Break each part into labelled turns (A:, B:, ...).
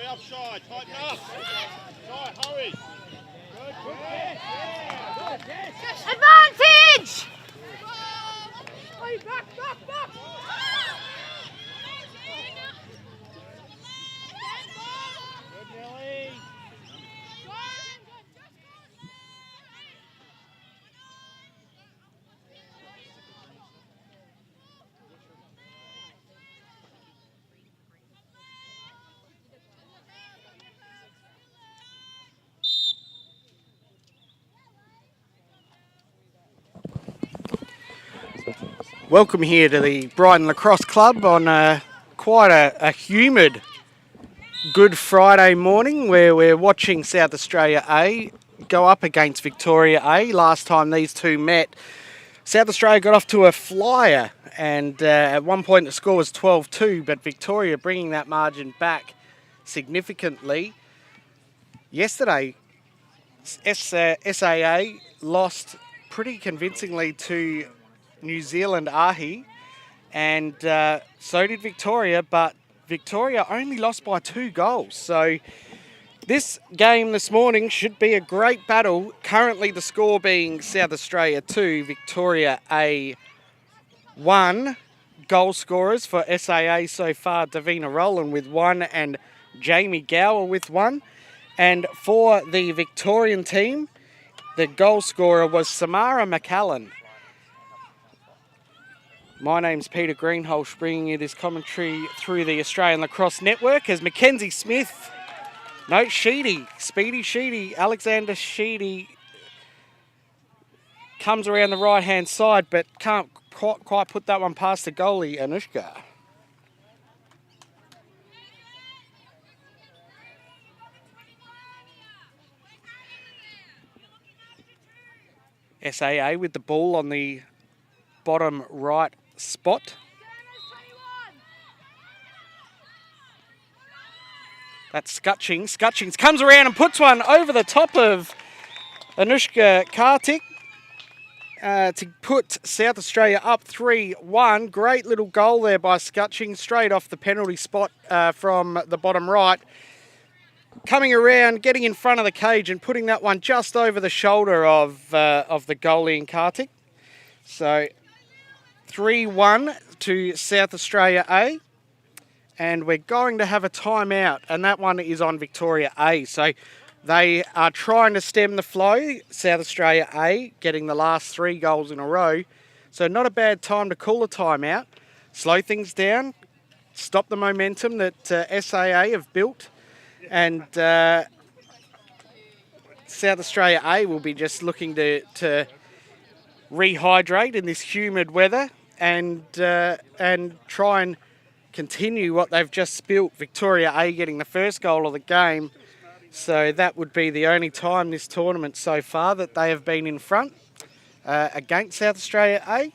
A: up, Shy. Tighten up. Shy, hurry. Good, good.
B: Advantage!
A: Back, back, back. Good, Nelly.
C: Welcome here to the Brighton Lacrosse Club on quite a humid Good Friday morning where we're watching South Australia A go up against Victoria A. Last time these two met, South Australia got off to a flyer and at one point the score was 12-2, but Victoria bringing that margin back significantly. Yesterday, SAA lost pretty convincingly to New Zealand Ahi, and so did Victoria, but Victoria only lost by 2 goals. So this game this morning should be a great battle. Currently the score being South Australia 2, Victoria A 1. Goal scorers for SAA so far, Davina Rowland with 1 and Jamie Gower with 1. And for the Victorian team, the goal scorer was Samara McAllen. My name's Peter Greenholz, bringing you this commentary through the Australian Lacrosse Network as Mackenzie Smith, no, Speedy Sheedy, Alexander Sheedy comes around the right-hand side but can't quite put that one past the goalie, Anushka. SAA with the ball on the bottom right spot. That's Scutchings. Scutchings comes around and puts one over the top of Anushka Kartik to put South Australia up 3-1. Great little goal there by Scutchings, straight off the penalty spot from the bottom right. Coming around, getting in front of the cage and putting that one just over the shoulder of the goalie in Kartik. So 3-1 to South Australia A. And we're going to have a timeout, and that one is on Victoria A. So they are trying to stem the flow, South Australia A, getting the last 3 goals in a row. So not a bad time to call a timeout, slow things down, stop the momentum that SAA have built. And South Australia A will be just looking to rehydrate in this humid weather and try and continue what they've just built. Victoria A getting the first goal of the game. So that would be the only time this tournament so far that they have been in front against South Australia A.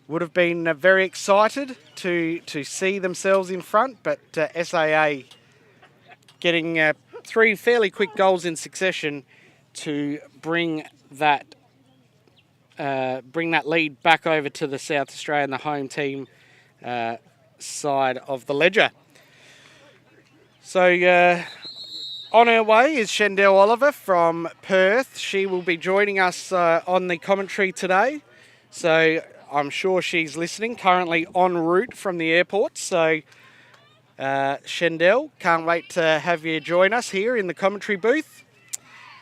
C: Would have been very excited to see themselves in front, but SAA getting 3 fairly quick goals in succession to bring that lead back over to the South Australian, the home team side of the ledger. So on her way is Shendell Oliver from Perth. She will be joining us on the commentary today. So I'm sure she's listening, currently en route from the airport. So Shendell, can't wait to have you join us here in the commentary booth.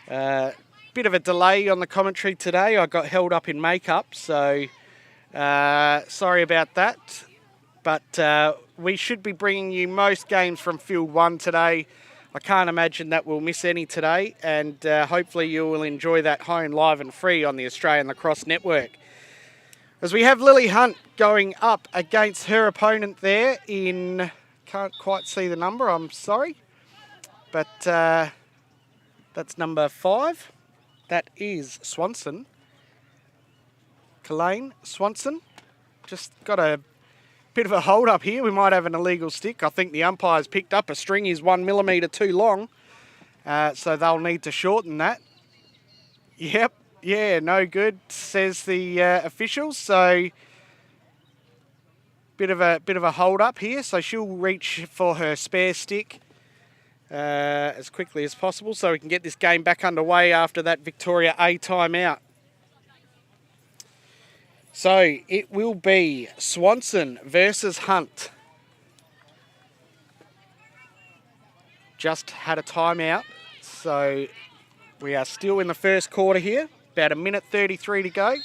C: Bit of a delay on the commentary today. I got held up in makeup, so sorry about that. But we should be bringing you most games from Field 1 today. I can't imagine that we'll miss any today, and hopefully you will enjoy that home live and free on the Australian Lacrosse Network. As we have Lily Hunt going up against her opponent there in, can't quite see the number, I'm sorry, but that's number 5. That is Swanson. Kalaine Swanson. Just got a bit of a hold up here. We might have an illegal stick. I think the umpire's picked up a string is 1 millimetre too long. So they'll need to shorten that. Yep. Yeah, no good, says the officials. So bit of a hold up here. So she'll reach for her spare stick as quickly as possible so we can get this game back underway after that Victoria A timeout. So it will be Swanson versus Hunt. Just had a timeout, so we are still in the first quarter here. About 1:33 to go.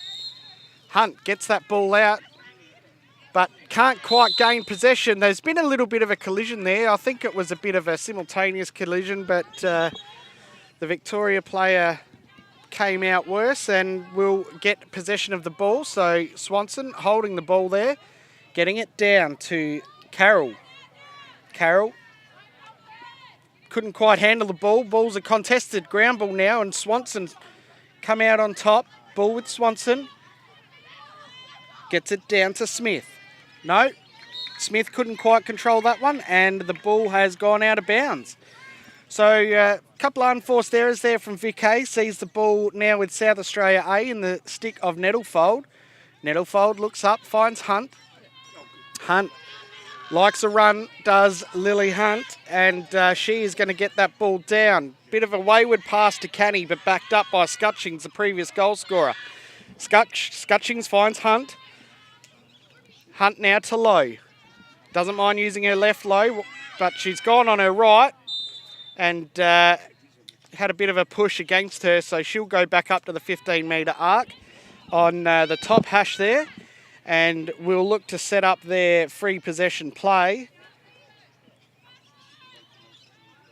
C: Hunt gets that ball out, but can't quite gain possession. There's been a little bit of a collision there. I think it was a bit of a simultaneous collision, but the Victoria player came out worse and will get possession of the ball. So Swanson holding the ball there, getting it down to Carroll. Carroll couldn't quite handle the ball. Ball's a contested ground ball now, and Swanson come out on top. Ball with Swanson. Gets it down to Smith. No, Smith couldn't quite control that one, and the ball has gone out of bounds. So a couple of unforced errors there from Vic A. Sees the ball now with South Australia A in the stick of Nettlefold. Nettlefold looks up, finds Hunt. Hunt likes a run, does Lily Hunt, and she is going to get that ball down. Bit of a wayward pass to Canny, but backed up by Scutchings, the previous goal scorer. Scutchings finds Hunt. Hunt now to Lowe. Doesn't mind using her left low, but she's gone on her right and had a bit of a push against her, so she'll go back up to the 15-metre arc on the top hash there, and we'll look to set up their free possession play.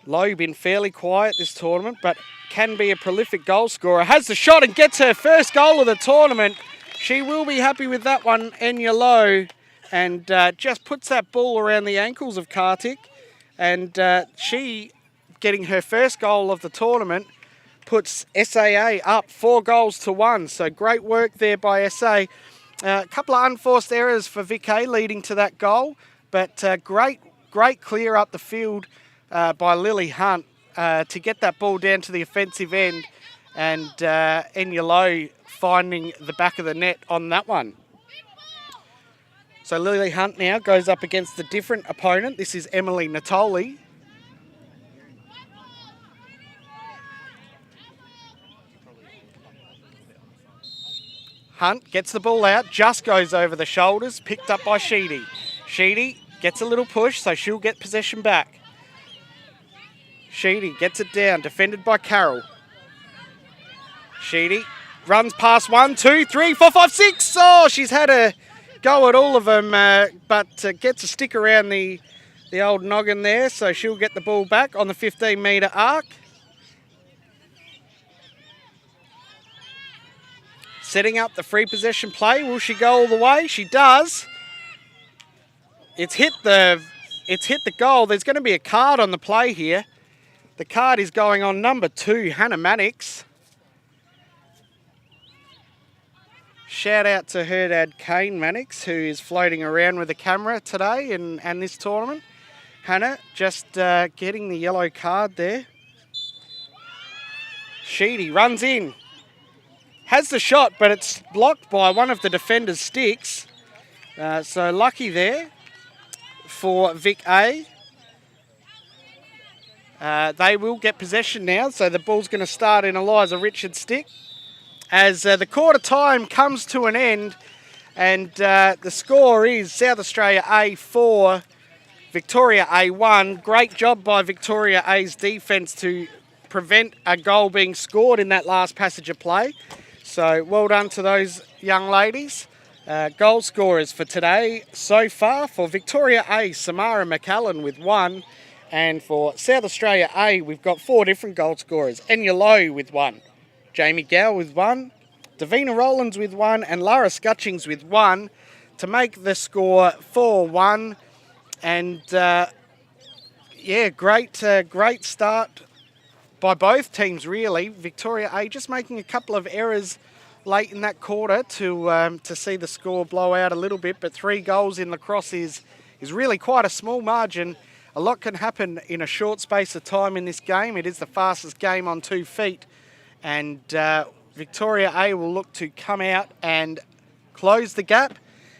C: Lowe been fairly quiet this tournament, but can be a prolific goal scorer. Has the shot and gets her first goal of the tournament. She will be happy with that one, Enya Lowe, and just puts that ball around the ankles of Kartik, and she, getting her first goal of the tournament, puts SAA up 4-1. So great work there by SA. A couple of unforced errors for Vic A leading to that goal, but great clear up the field by Lily Hunt to get that ball down to the offensive end, and Enya Lowe finding the back of the net on that one. So Lily Hunt now goes up against a different opponent. This is Emily Natoli. Hunt gets the ball out, just goes over the shoulders, picked up by Sheedy. Sheedy gets a little push, so she'll get possession back. Sheedy gets it down, defended by Carroll. Sheedy runs past 1, 2, 3, 4, 5, 6. Oh, she's had a go at all of them, but gets a stick around the old noggin there, so she'll get the ball back on the 15-metre arc. Setting up the free possession play. Will she go all the way? She does. It's hit the goal. There's going to be a card on the play here. The card is going on number 2, Hannah Mannix. Shout out to her dad, Kane Mannix, who is floating around with the camera today and this tournament. Hannah just getting the yellow card there. Sheedy runs in. Has the shot, but it's blocked by one of the defender's sticks. So lucky there for Vic A. They will get possession now, so the ball's going to start in Eliza Richards' stick. As the quarter time comes to an end, and the score is South Australia A 4, Victoria A 1. Great job by Victoria A's defence to prevent a goal being scored in that last passage of play. So well done to those young ladies. Goal scorers for today so far for Victoria A, Samara McAllen with 1. And for South Australia A, we've got 4 different goal scorers. Enya Lowe with 1. Jamie Gow with 1. Davina Rowlands with 1. And Lara Scutchings with 1 to make the score 4-1. And great start by both teams, really. Victoria A just making a couple of errors late in that quarter to see the score blow out a little bit, but 3 goals in Lacrosse is really quite a small margin. A lot can happen in a short space of time in this game. It is the fastest game on 2 feet, and Victoria A will look to come out and close the gap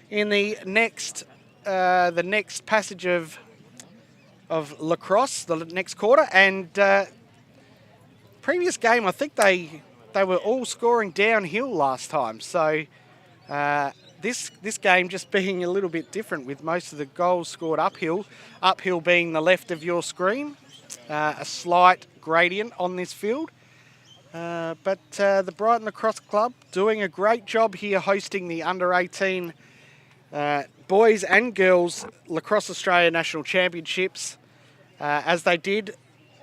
C: in the next passage of Lacrosse, the next quarter. And previous game, I think they were all scoring downhill last time. So this game just being a little bit different with most of the goals scored uphill. Uphill being the left of your screen. A slight gradient on this field. But the Brighton Lacrosse Club doing a great job here hosting the under-18 boys and girls Lacrosse Australia National Championships. As they did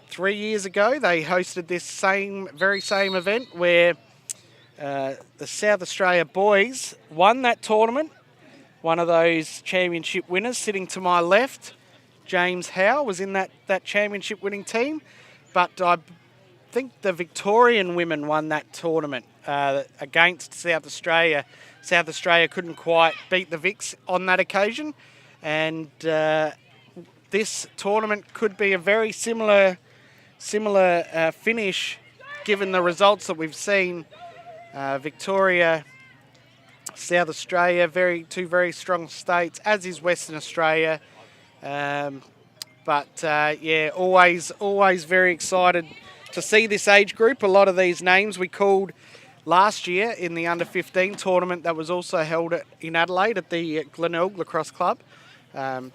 C: 3 years ago, they hosted this very same event where the South Australia boys won that tournament. One of those championship winners sitting to my left, James Howe, was in that championship winning team. But I think the Victorian women won that tournament against South Australia. South Australia couldn't quite beat the Vics on that occasion. And this tournament could be a very similar finish given the results that we've seen. Victoria, South Australia, two very strong states, as is Western Australia. Always very excited to see this age group. A lot of these names we called last year in the under-15 tournament that was also held in Adelaide at the Glenelg Lacrosse Club. Great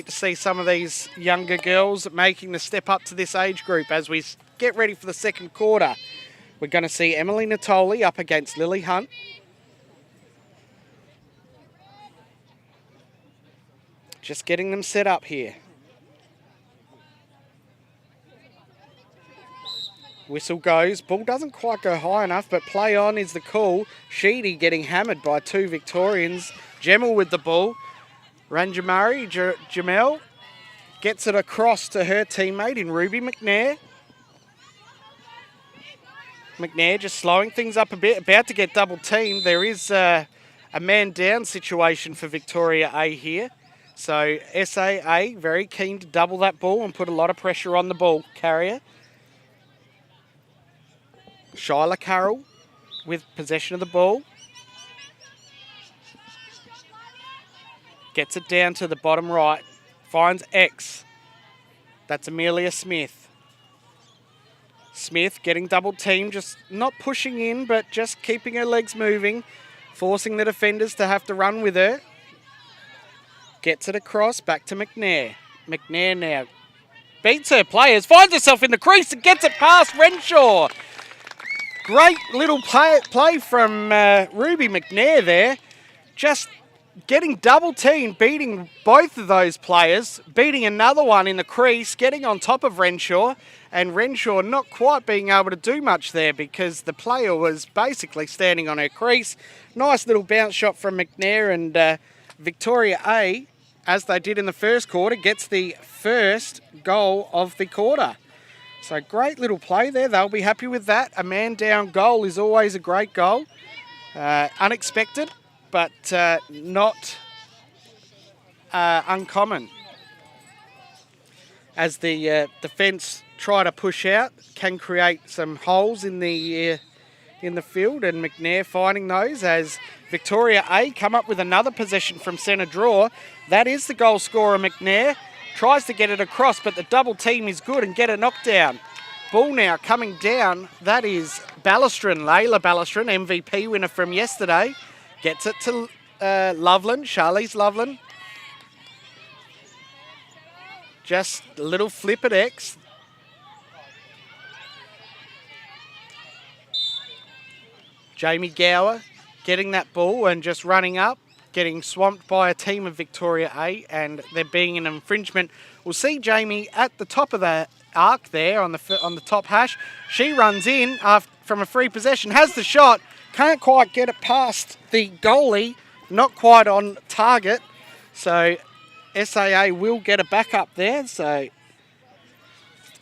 C: to see some of these younger girls making the step up to this age group. As we get ready for the second quarter, we're going to see Emily Natoli up against Lily Hunt. Just getting them set up here. Whistle goes. Ball doesn't quite go high enough, but play on is the call. Sheedy getting hammered by 2 Victorians. Gemel with the ball. Ranjamari Jamel gets it across to her teammate in Ruby McNair. McNair just slowing things up a bit, about to get double teamed. There is a man down situation for Victoria A here. So SAA very keen to double that ball and put a lot of pressure on the ball carrier. Shyla Carroll with possession of the ball. Gets it down to the bottom right. Finds X. That's Amelia Smith. Smith getting double teamed, just not pushing in, but just keeping her legs moving, forcing the defenders to have to run with her. Gets it across, back to McNair. McNair now beats her players, finds herself in the crease and gets it past Renshaw. Great little play from Ruby McNair there. Just getting double teamed, beating both of those players, beating another one in the crease, getting on top of Renshaw, and Renshaw not quite being able to do much there because the player was basically standing on her crease. Nice little bounce shot from McNair, and Victoria A, as they did in the first quarter, gets the first goal of the quarter. So great little play there. They'll be happy with that. A man down goal is always a great goal. Unexpected, but not uncommon. As the defence try to push out, can create some holes in the field, and McNair finding those as Victoria A come up with another possession from centre draw. That is the goal scorer, McNair. Tries to get it across, but the double team is good and get a knockdown. Ball now coming down. That is Ballastron, Layla Ballastron, MVP winner from yesterday. Gets it to Loveland, Charlize Loveland. Just a little flip at X. Jamie Gower getting that ball and just running up, getting swamped by a team of Victoria A, and there being an infringement. We'll see Jamie at the top of the arc there on the top hash. She runs in from a free possession, has the shot, can't quite get it past the goalie, not quite on target. So SAA will get a back up there. So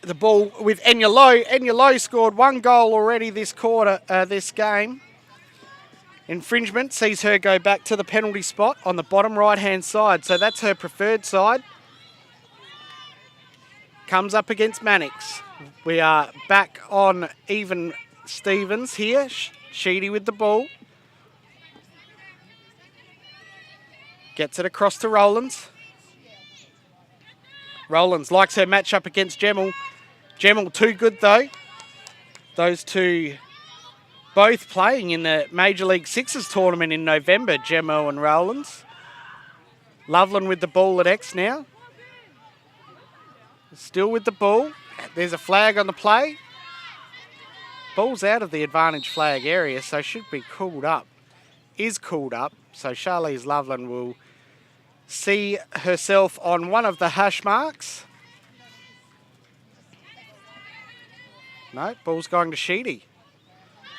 C: the ball with Enya Lowe. Enya Lowe scored one goal already this quarter, this game. Infringement sees her go back to the penalty spot on the bottom right-hand side. So that's her preferred side. Comes up against Mannix. We are back on even Stevens here. Sheedy with the ball. Gets it across to Rowlands. Rowlands likes her matchup against Gemmell. Gemmell too good though. Those two both playing in the Major League Sixes tournament in November, Gemmell and Rowlands. Loveland with the ball at X now. Still with the ball. There's a flag on the play. Ball's out of the advantage flag area, so should be called up. Is called up, so Charlize Loveland will see herself on one of the hash marks. No, ball's going to Sheedy.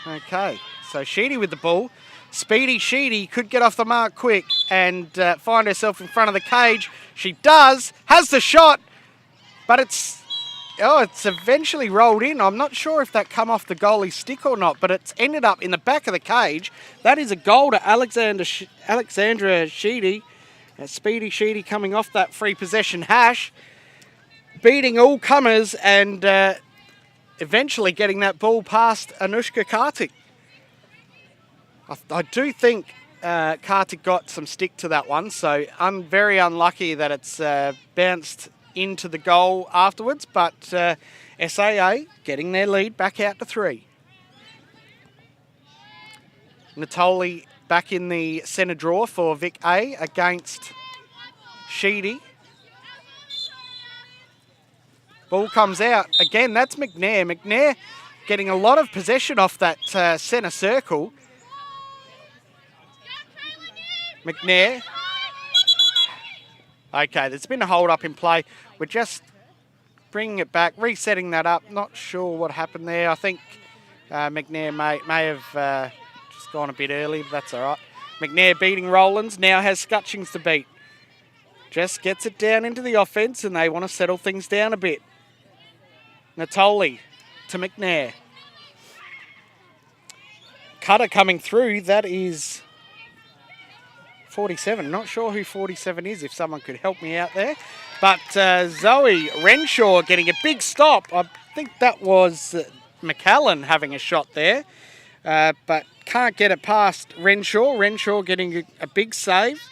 C: Okay, so Sheedy with the ball. Speedy Sheedy could get off the mark quick and find herself in front of the cage. She does, has the shot, but it's eventually rolled in. I'm not sure if that come off the goalie's stick or not, but it's ended up in the back of the cage. That is a goal to Alexandra Sheedy. Speedy Sheedy coming off that free possession hash, beating all comers and eventually getting that ball past Anushka Kartik. I do think Kartik got some stick to that one, so I'm very unlucky that it's bounced into the goal afterwards, but SAA getting their lead back out to 3. Natoli back in the centre draw for Vic A against Sheedy. Ball comes out. Again, that's McNair. McNair getting a lot of possession off that centre circle. McNair. Okay, there's been a hold up in play. We're just bringing it back, resetting that up. Not sure what happened there. I think McNair may have just gone a bit early, but that's all right. McNair beating Rowlands, now has Scutchings to beat. Just gets it down into the offence and they want to settle things down a bit. Natoli to McNair. cutter coming through. That is 47. Not sure who 47 is, if someone could help me out there. But Zoe Renshaw getting a big stop. I think that was McAllen having a shot there. But can't get it past Renshaw. Renshaw getting a big save.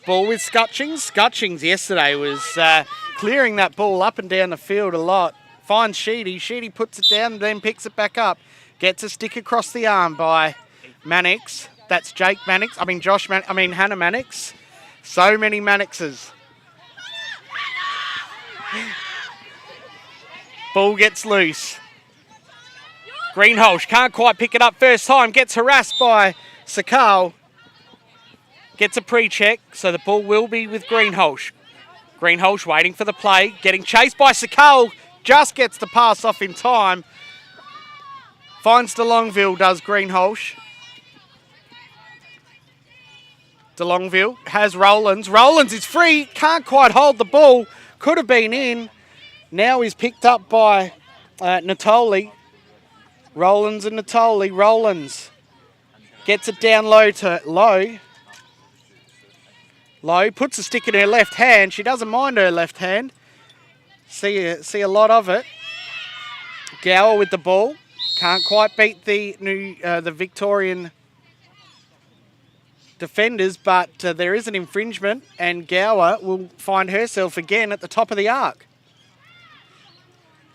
C: Ball with Scutchings. Scutchings yesterday was clearing that ball up and down the field a lot. Finds Sheedy. Sheedy puts it down, then picks it back up. Gets a stick across the arm by Mannix. That's Jake Mannix. Hannah Mannix. So many Mannixes. Ball gets loose. Greenholz can't quite pick it up first time. Gets harassed by Sakal. Gets a pre-check, so the ball will be with Greenholz. Greenholz waiting for the play. Getting chased by Sakal. Just gets the pass off in time. Finds DeLongville, does Greenholz. DeLongville has Rowlands. Rowlands is free. Can't quite hold the ball. Could have been in. Now he's picked up by Natoli. Rowlands and Natoli. Rowlands gets it down low to Low. Low puts a stick in her left hand. She doesn't mind her left hand. See a lot of it. Gower with the ball. Can't quite beat the Victorian defenders, but there is an infringement, and Gower will find herself again at the top of the arc.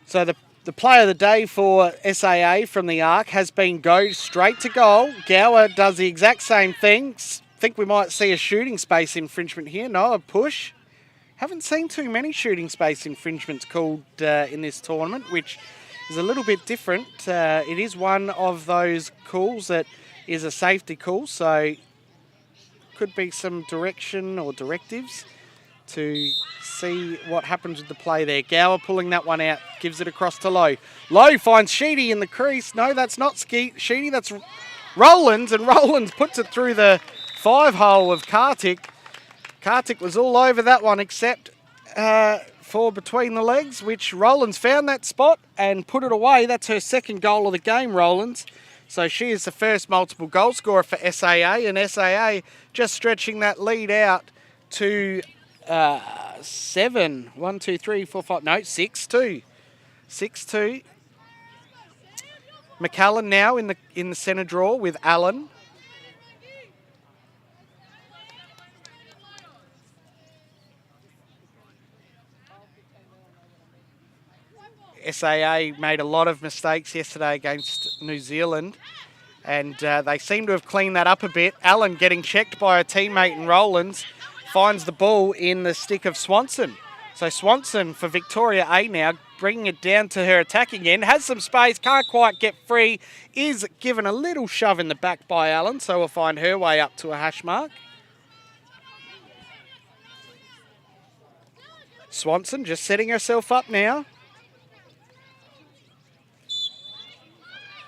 C: So the play of the day for SAA from the arc has been go straight to goal. Gower does the exact same thing. Think we might see a shooting space infringement here. No, a push. Haven't seen too many shooting space infringements called in this tournament, which is a little bit different. It is one of those calls that is a safety call, so could be some direction or directives to see what happens with the play there. Gower pulling that one out, gives it across to Lowe. Lowe finds Sheedy in the crease. No, that's not Sheedy, that's Rowlands, and Rowlands puts it through the 5-hole of Kartik. Kartik was all over that one except for between the legs, which Rowlands found that spot and put it away. That's her second goal of the game, Rowlands. So she is the first multiple goal scorer for SAA, and SAA just stretching that lead out to 7. 1, 2, 3, 4, 5. No, 6-2. 6-2. McAllen now in the centre draw with Allen. SAA made a lot of mistakes yesterday against New Zealand, and they seem to have cleaned that up a bit. Allen getting checked by a teammate in Rowlands, finds the ball in the stick of Swanson. So Swanson for Victoria A now, bringing it down to her attacking end. Has some space, can't quite get free. Is given a little shove in the back by Allen, so will find her way up to a hash mark. Swanson just setting herself up now.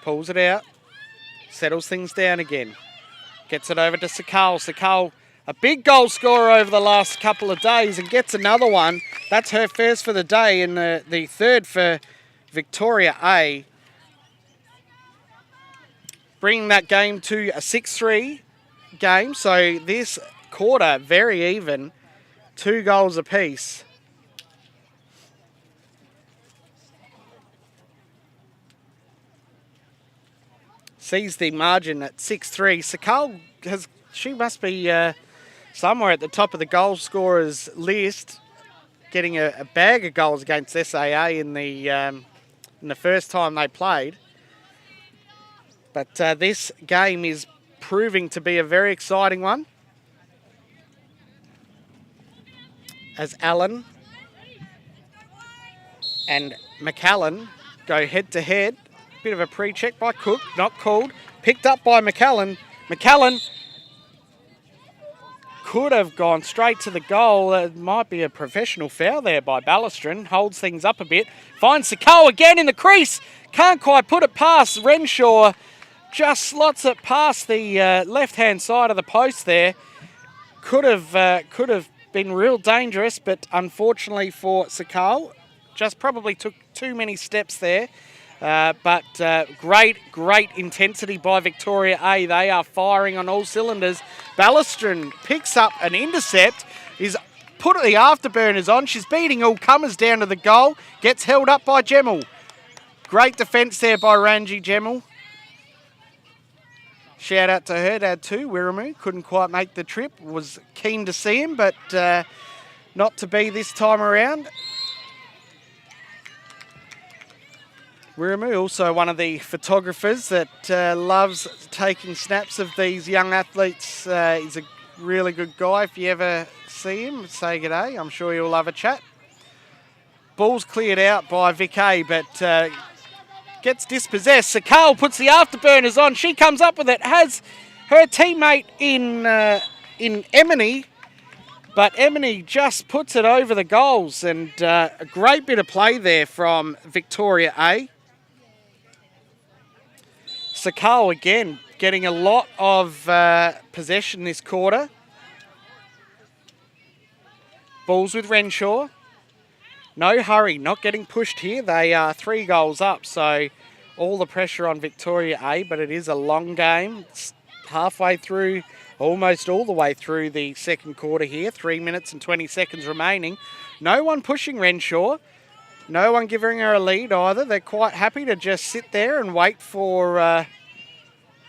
C: Pulls it out, settles things down again. Gets it over to Sakal. Sakal, a big goal scorer over the last couple of days, and gets another one. That's her first for the day and the third for Victoria A. Bringing that game to a 6-3 game. So this quarter, very even, 2 goals apiece. Sees the margin at 6-3. Sakal she must be somewhere at the top of the goal scorers list, getting a bag of goals against SAA in the first time they played. But this game is proving to be a very exciting one, as Allen and McAllen go head to head. Bit of a pre-check by Cook, not called. Picked up by McAllen. McAllen could have gone straight to the goal. It might be a professional foul there by Ballastron. Holds things up a bit. Finds Sakal again in the crease. Can't quite put it past Renshaw. Just slots it past the left-hand side of the post there. Could have been real dangerous, but unfortunately for Sakal, just probably took too many steps there. But great intensity by Victoria A. They are firing on all cylinders. Ballastron picks up an intercept, is put the afterburners on. She's beating all comers down to the goal. Gets held up by Gemmell. Great defence there by Ranji Gemmell. Shout out to her, Dad too, Wirramoo. Couldn't quite make the trip. Was keen to see him, but not to be this time around. Wirramoo, also one of the photographers that loves taking snaps of these young athletes. He's a really good guy. If you ever see him, say g'day. I'm sure you'll love a chat. Ball's cleared out by Vic A, but gets dispossessed. Sakal puts the afterburners on. She comes up with it. Has her teammate in Emily, but Emily just puts it over the goals. And a great bit of play there from Victoria A. Sakal again getting a lot of possession this quarter. Balls with Renshaw. No hurry, not getting pushed here. They are 3 goals up, so all the pressure on Victoria A, but it is a long game. It's halfway through, almost all the way through the second quarter here. 3 minutes and 20 seconds remaining. No one pushing Renshaw. No one giving her a lead either. They're quite happy to just sit there and wait for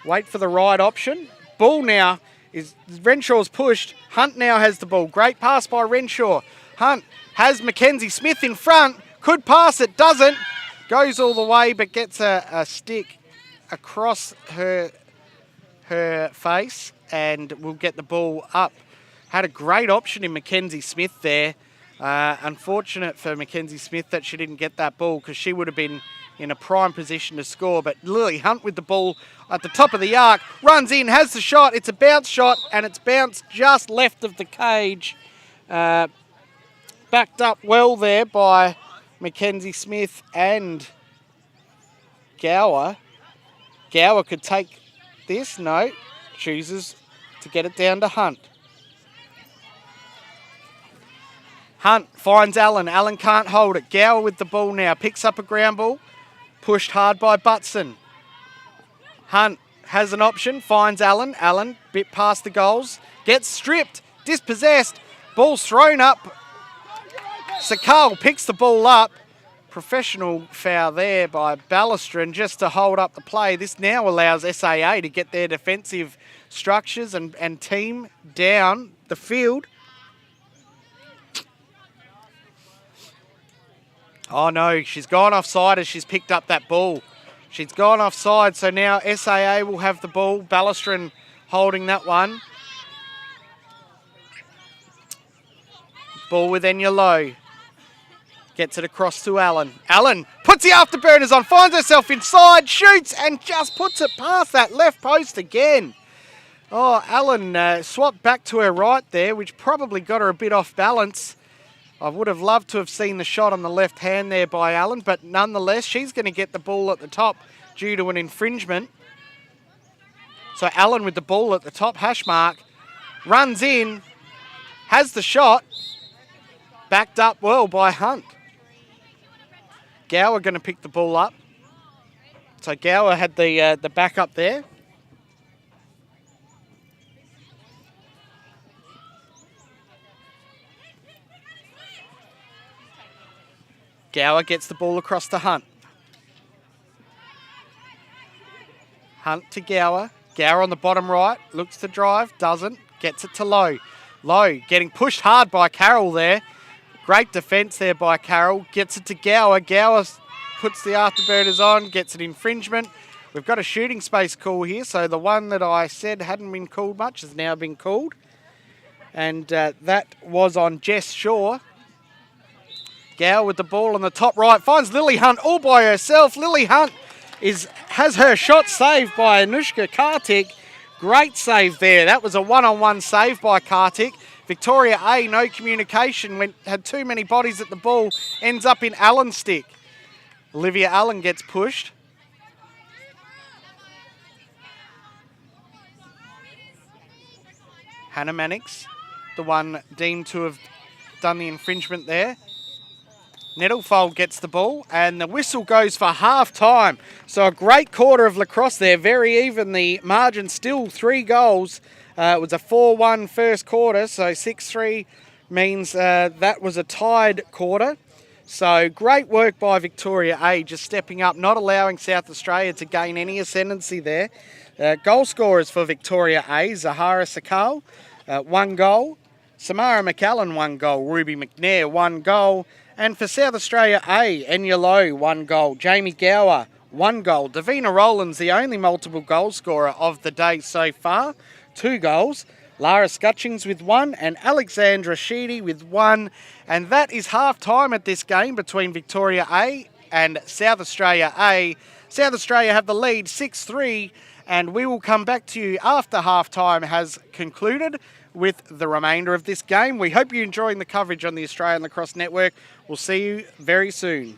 C: the right option. Ball now is Renshaw's pushed. Hunt now has the ball. Great pass by Renshaw. Hunt has Mackenzie Smith in front. Could pass it, doesn't. Goes all the way, but gets a stick across her face and will get the ball up. Had a great option in Mackenzie Smith there. Unfortunate for Mackenzie Smith that she didn't get that ball because she would have been in a prime position to score. But Lily Hunt with the ball at the top of the arc, runs in, has the shot. It's a bounce shot, and it's bounced just left of the cage. Backed up well there by Mackenzie Smith and Gower. Gower could take this. No, chooses to get it down to Hunt. Hunt finds Allen. Allen can't hold it. Gower with the ball now. Picks up a ground ball. Pushed hard by Butson. Hunt has an option. Finds Allen. Allen, bit past the goals. Gets stripped. Dispossessed. Ball's thrown up. Sakal picks the ball up. Professional foul there by Ballastron just to hold up the play. This now allows SAA to get their defensive structures and team down the field. Oh no, she's gone offside as she's picked up that ball. She's gone offside, so now SAA will have the ball. Ballastron holding that one. Ball with Enya Lowe. Gets it across to Allen. Allen puts the afterburners on, finds herself inside, shoots, and just puts it past that left post again. Oh, Allen swapped back to her right there, which probably got her a bit off balance. I would have loved to have seen the shot on the left hand there by Allen, but nonetheless, she's going to get the ball at the top due to an infringement. So Allen with the ball at the top hash mark, runs in, has the shot, backed up well by Hunt. Gower going to pick the ball up. So Gower had the backup there. Gower gets the ball across to Hunt. Hunt to Gower. Gower on the bottom right. Looks to drive. Doesn't. Gets it to Lowe. Lowe getting pushed hard by Carroll there. Great defence there by Carroll. Gets it to Gower. Gower puts the afterburners on. Gets an infringement. We've got a shooting space call here. So the one that I said hadn't been called much has now been called. And that was on Jess Shaw. Gower with the ball on the top right. Finds Lily Hunt all by herself. Lily Hunt has her shot saved by Anushka Kartik. Great save there. That was a one-on-one save by Kartik. Victoria A, no communication, had too many bodies at the ball, ends up in Allen's stick. Olivia Allen gets pushed. Hannah Mannix, the one deemed to have done the infringement there. Nettlefold gets the ball, and the whistle goes for half-time. So a great quarter of Lacrosse there, very even. The margin still 3 goals. It was a 4-1 first quarter, so 6-3 means that was a tied quarter. So great work by Victoria A, just stepping up, not allowing South Australia to gain any ascendancy there. Goal scorers for Victoria A, Zahara Sakal, 1 goal. Samara McAllen, 1 goal. Ruby McNair, 1 goal. And for South Australia A, Enya Lowe, 1 goal. Jamie Gower, 1 goal. Davina Rowland's the only multiple goal scorer of the day so far, 2 goals. Lara Scutchings with 1 and Alexandra Sheedy with 1. And that is half-time at this game between Victoria A and South Australia A. South Australia have the lead 6-3, and we will come back to you after half-time has concluded with the remainder of this game. We hope you're enjoying the coverage on the Australian Lacrosse Network. We'll see you very soon.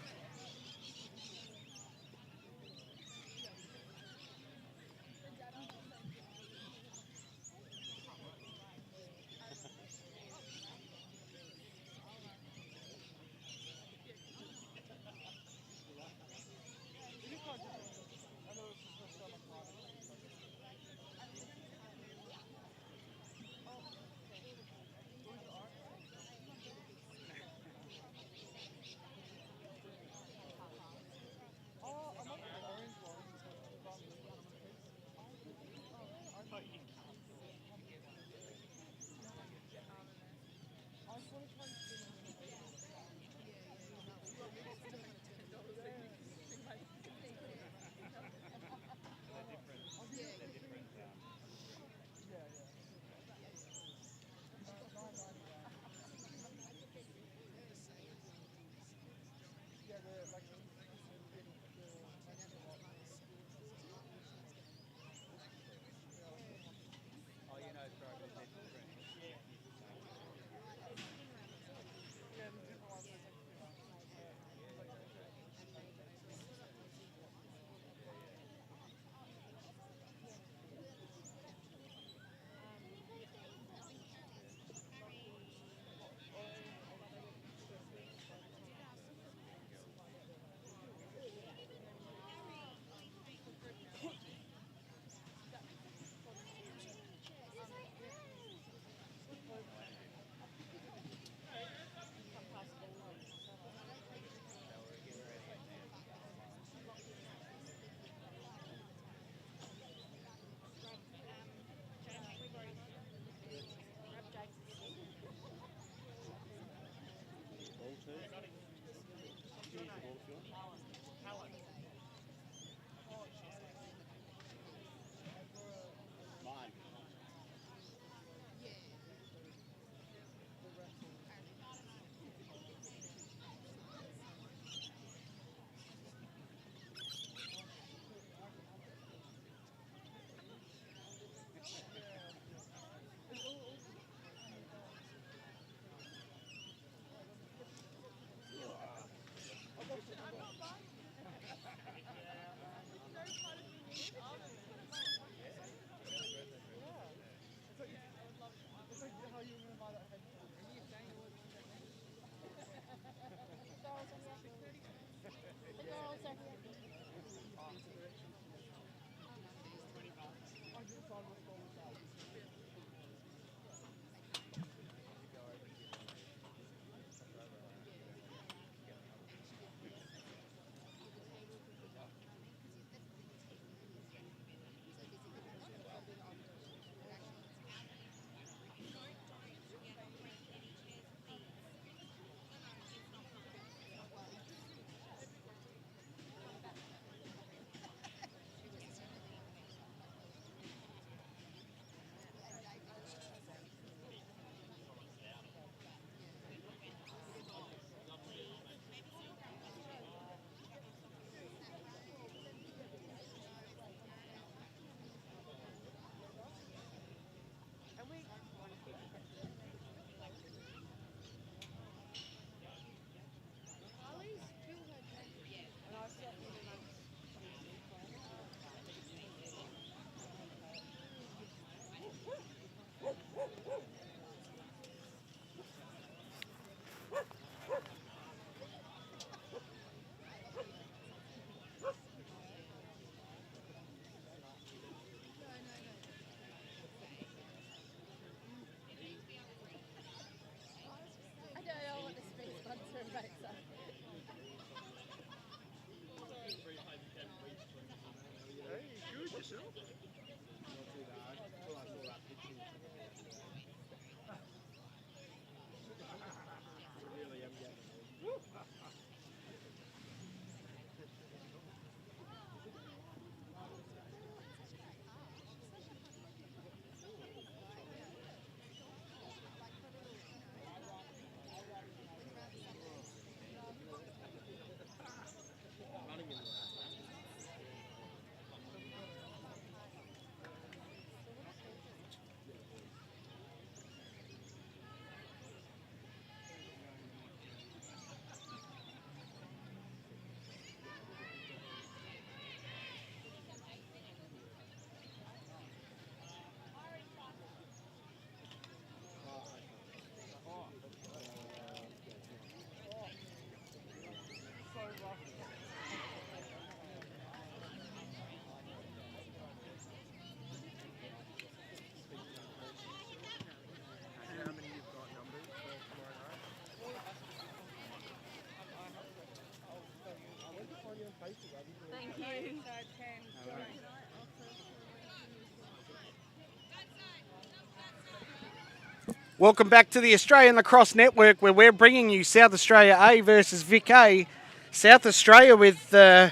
C: Welcome back to the Australian Lacrosse Network, where we're bringing you South Australia A versus Vic A. South Australia with the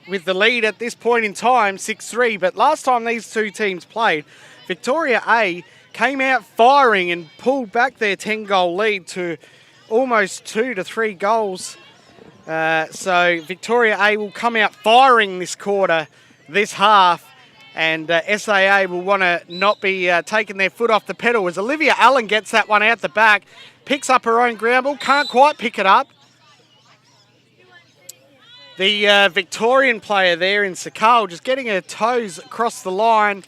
C: lead at this point in time, 6-3. But last time these two teams played, Victoria A came out firing and pulled back their 10-goal lead to almost 2 to 3 goals. So Victoria A will come out firing this quarter, this half. And SAA will want to not be taking their foot off the pedal as Olivia Allen gets that one out the back, picks up her own ground ball, can't quite pick it up. The Victorian player there in Sakal just getting her toes across the line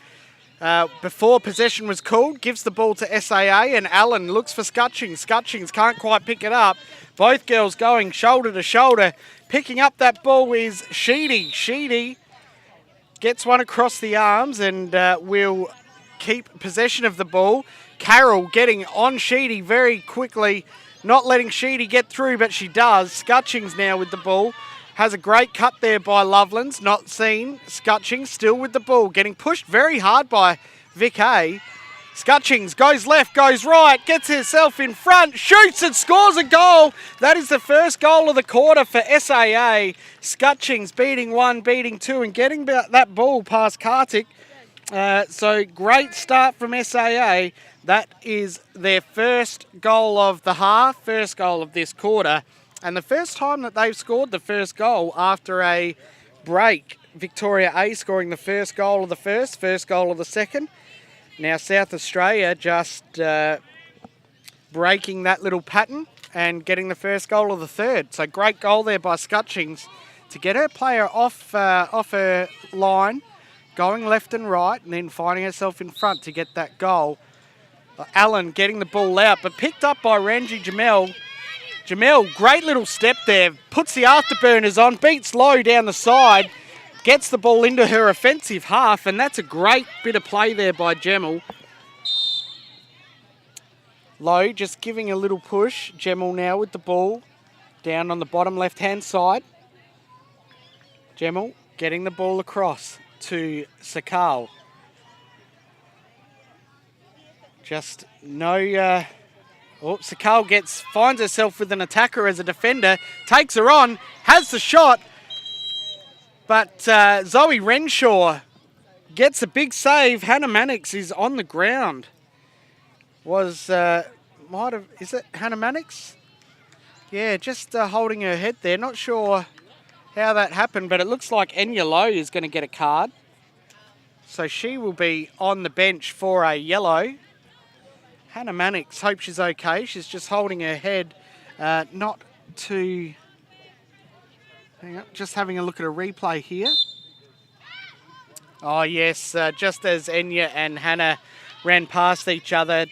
C: before possession was called, gives the ball to SAA and Allen looks for Scutchings. Scutchings can't quite pick it up. Both girls going shoulder to shoulder. Picking up that ball is Sheedy. Sheedy gets one across the arms and will keep possession of the ball. Carroll getting on Sheedy very quickly, not letting Sheedy get through, but she does. Scutchings now with the ball. Has a great cut there by Lovelands, not seen. Scutchings still with the ball, getting pushed very hard by Vic A. Scutchings goes left, goes right, gets herself in front, shoots and scores a goal. That is the first goal of the quarter for SAA. Scutchings beating one, beating two, and getting that ball past Kartik. So great start from SAA. That is their first goal of the half, first goal of this quarter, and the first time that they've scored the first goal after a break. Victoria A scoring the first goal of the first goal of the second. Now South Australia just breaking that little pattern and getting the first goal of the third. So great goal there by Scutchings to get her player off her line, going left and right, and then finding herself in front to get that goal. Allen getting the ball out, but picked up by Ranji Jamel. Jamel, great little step there, puts the afterburners on, beats low down the side, gets the ball into her offensive half, and that's a great bit of play there by Gemel. Low just giving a little push. Gemel now with the ball down on the bottom left-hand side. Gemel getting the ball across to Sakal. Just no... Sakal finds herself with an attacker as a defender, takes her on, has the shot, but Zoe Renshaw gets a big save. Hannah Mannix is on the ground. Is it Hannah Mannix? Yeah, just holding her head there. Not sure how that happened, but it looks like Enya Lowe is going to get a card. So she will be on the bench for a yellow. Hannah Mannix, hope she's okay. She's just holding her head, not too... Hang on, just having a look at a replay here. Oh yes, just as Enya and Hannah ran past each other,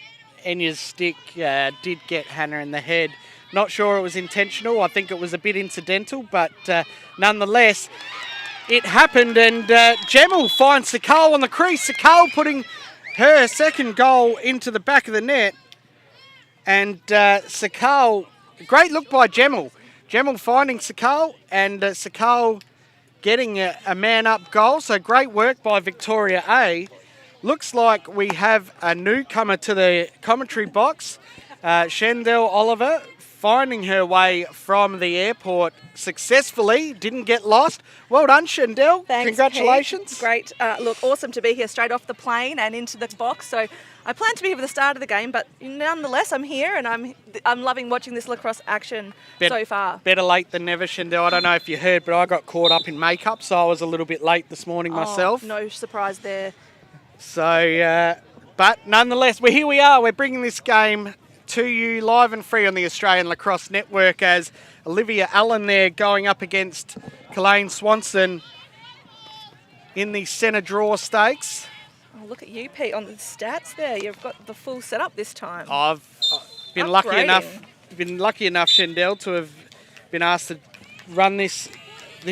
C: Enya's stick did get Hannah in the head. Not sure it was intentional. I think it was a bit incidental, but nonetheless, it happened. And Gemel finds Sakal on the crease. Sakal putting her second goal into the back of the net. And Sakal, great look by Gemel. Gemel finding Sakal, and Sakal getting a man-up goal. So great work by Victoria A. Looks like we have a newcomer to the commentary box. Shandell Oliver finding her way from the airport successfully. Didn't get lost. Well done, Shandell.
B: Thanks,
C: congratulations.
B: Pete. Great. Look, awesome to be here straight off the plane and into the box. So I planned to be here for the start of the game, but nonetheless, I'm here and I'm loving watching this lacrosse action so far.
C: Better late than never, Shandell. I don't know if you heard, but I got caught up in makeup, so I was a little bit late this morning myself.
B: No surprise there.
C: So, but nonetheless, here we are. We're bringing this game to you live and free on the Australian Lacrosse Network as Olivia Allen there going up against Kalaine Swanson in the centre draw stakes.
B: Oh, look at you, Pete, on the stats there. You've got the full setup this time.
C: I've been lucky enough, Shandell, to have been asked to run this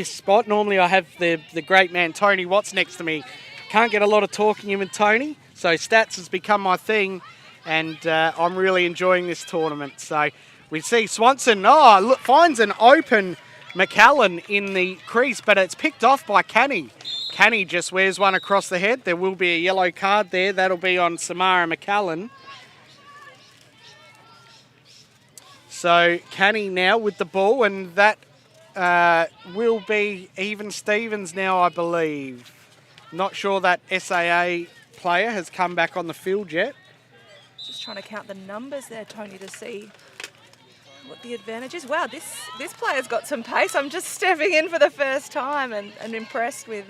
C: spot. Normally I have the great man Tony Watts next to me. Can't get a lot of talking in with Tony, so stats has become my thing. And I'm really enjoying this tournament. So we see Swanson, finds an open McAllen in the crease, but it's picked off by Canny. Canny just wears one across the head. There will be a yellow card there. That'll be on Samara McAllen. So Canny now with the ball, and that will be even Stevens now, I believe. Not sure that SAA player has come back on the field yet.
B: Just trying to count the numbers there, Tony, to see what the advantage is. Wow, this player's got some pace. I'm just stepping in for the first time and impressed with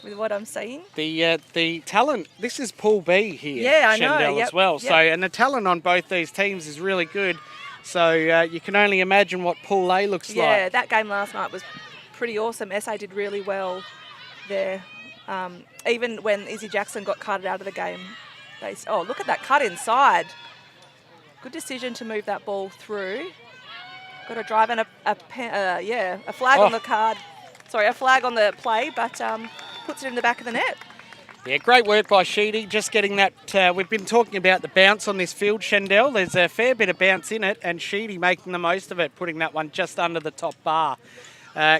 B: what I'm seeing.
C: The talent, this is Pool B here,
B: Yeah, I
C: Shendell,
B: know,
C: as well.
B: yep.
C: So, and the talent on both these teams is really good. So you can only imagine what Pool A looks like.
B: Yeah, that game last night was pretty awesome. SA did really well there. Even when Izzy Jackson got cutted out of the game. Oh, look at that cut inside. Good decision to move that ball through. Got a drive and a flag on the card. Sorry, a flag on the play, but puts it in the back of the net.
C: Yeah, great work by Sheedy, just getting that. We've been talking about the bounce on this field, Shendell. There's a fair bit of bounce in it, and Sheedy making the most of it, putting that one just under the top bar.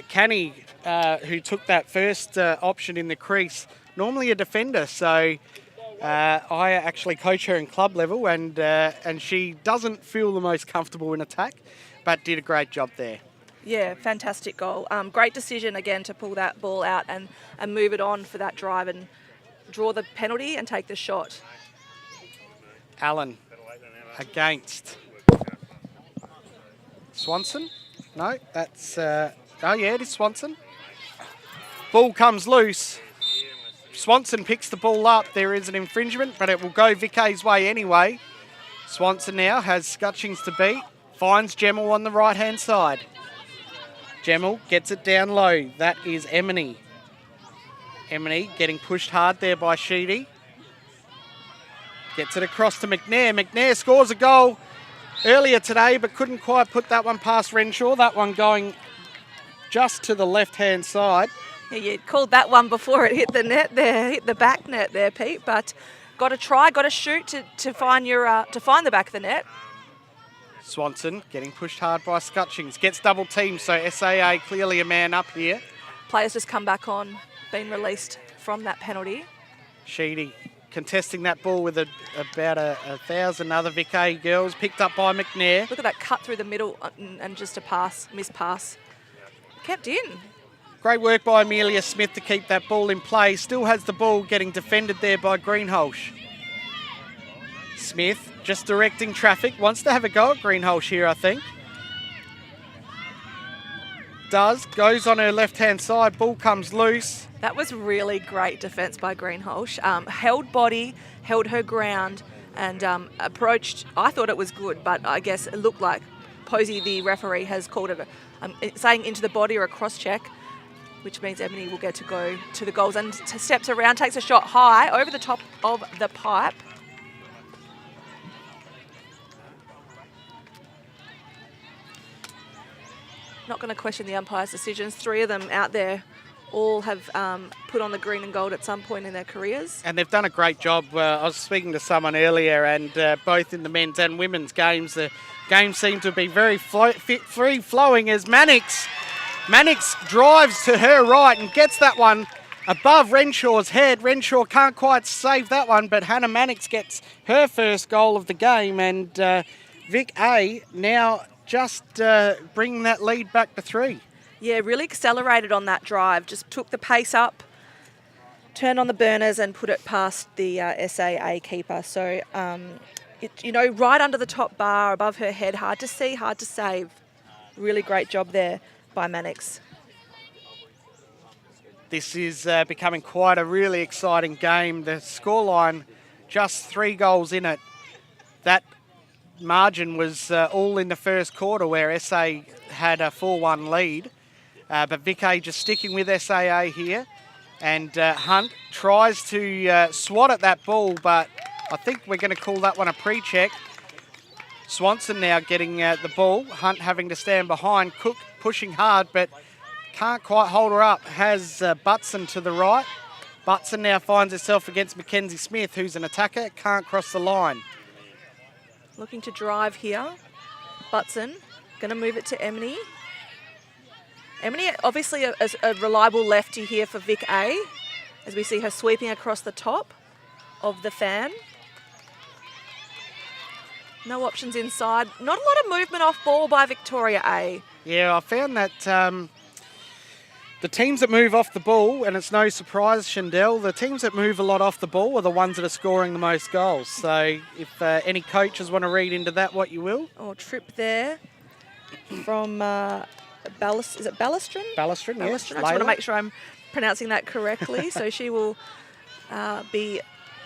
C: Canny, who took that first option in the crease, normally a defender, so I actually coach her in club level, and she doesn't feel the most comfortable in attack, but did a great job there.
B: Yeah, fantastic goal. Great decision again to pull that ball out and move it on for that drive and draw the penalty and take the shot.
C: Allen against Swanson. No, that's... oh, yeah, it is Swanson. Ball comes loose. Swanson picks the ball up. There is an infringement, but it will go Vic A's way anyway. Swanson now has Scutchings to beat. Finds Gemmell on the right-hand side. Gemmell gets it down low. That is Emily. Emily getting pushed hard there by Sheedy. Gets it across to McNair. McNair scores a goal earlier today, but couldn't quite put that one past Renshaw. That one going just to the left-hand side.
B: Yeah, you called that one before it hit the net there, hit the back net there, Pete. But got to try, got to shoot to find the back of the net.
C: Swanson getting pushed hard by Scutchings. Gets double teamed, so SAA clearly a man up here.
B: Players just come back on, been released from that penalty.
C: Sheedy contesting that ball with about 1,000 other Vic A girls, picked up by McNair.
B: Look at that cut through the middle and just a missed pass. Kept in.
C: Great work by Amelia Smith to keep that ball in play. Still has the ball getting defended there by Greenholsh. Smith just directing traffic. Wants to have a go at Greenholsh here, I think. Goes on her left-hand side. Ball comes loose.
B: That was really great defence by Greenholsh. Held body, held her ground, and approached. I thought it was good, but I guess it looked like Posey, the referee, has called it saying into the body or a cross-check, which means Emily will get to go to the goals and steps around, takes a shot high over the top of the pipe. Not going to question the umpire's decisions. 3 of them out there all have put on the green and gold at some point in their careers.
C: And they've done a great job. I was speaking to someone earlier, and both in the men's and women's games, the game seemed to be very free-flowing as Mannix drives to her right and gets that one above Renshaw's head. Renshaw can't quite save that one, but Hannah Mannix gets her first goal of the game, and Vic A now just bringing that lead back to 3.
B: Yeah, really accelerated on that drive. Just took the pace up, turned on the burners and put it past the SAA keeper. So, right under the top bar, above her head, hard to see, hard to save. Really great job there by Mannix.
C: This is becoming quite a really exciting game. The scoreline, just 3 goals in it. That margin was all in the first quarter where SA had a 4-1 lead. But Vic A just sticking with SAA here. And Hunt tries to swat at that ball, but I think we're going to call that one a pre-check. Swanson now getting the ball. Hunt having to stand behind. Cook pushing hard, but can't quite hold her up. Has Butson to the right. Butson now finds herself against Mackenzie Smith, who's an attacker. Can't cross the line.
B: Looking to drive here. Butson going to move it to Emily. Emily, obviously a reliable lefty here for Vic A, as we see her sweeping across the top of the fan. No options inside. Not a lot of movement off ball by Victoria A.
C: Yeah, I found that the teams that move off the ball, and it's no surprise, Shandell, the teams that move a lot off the ball are the ones that are scoring the most goals. So if any coaches want to read into that, what you will.
B: Oh, trip there from is it Ballastron?
C: Ballastron, yes.
B: Ballastron. I just want to make sure I'm pronouncing that correctly. So she will be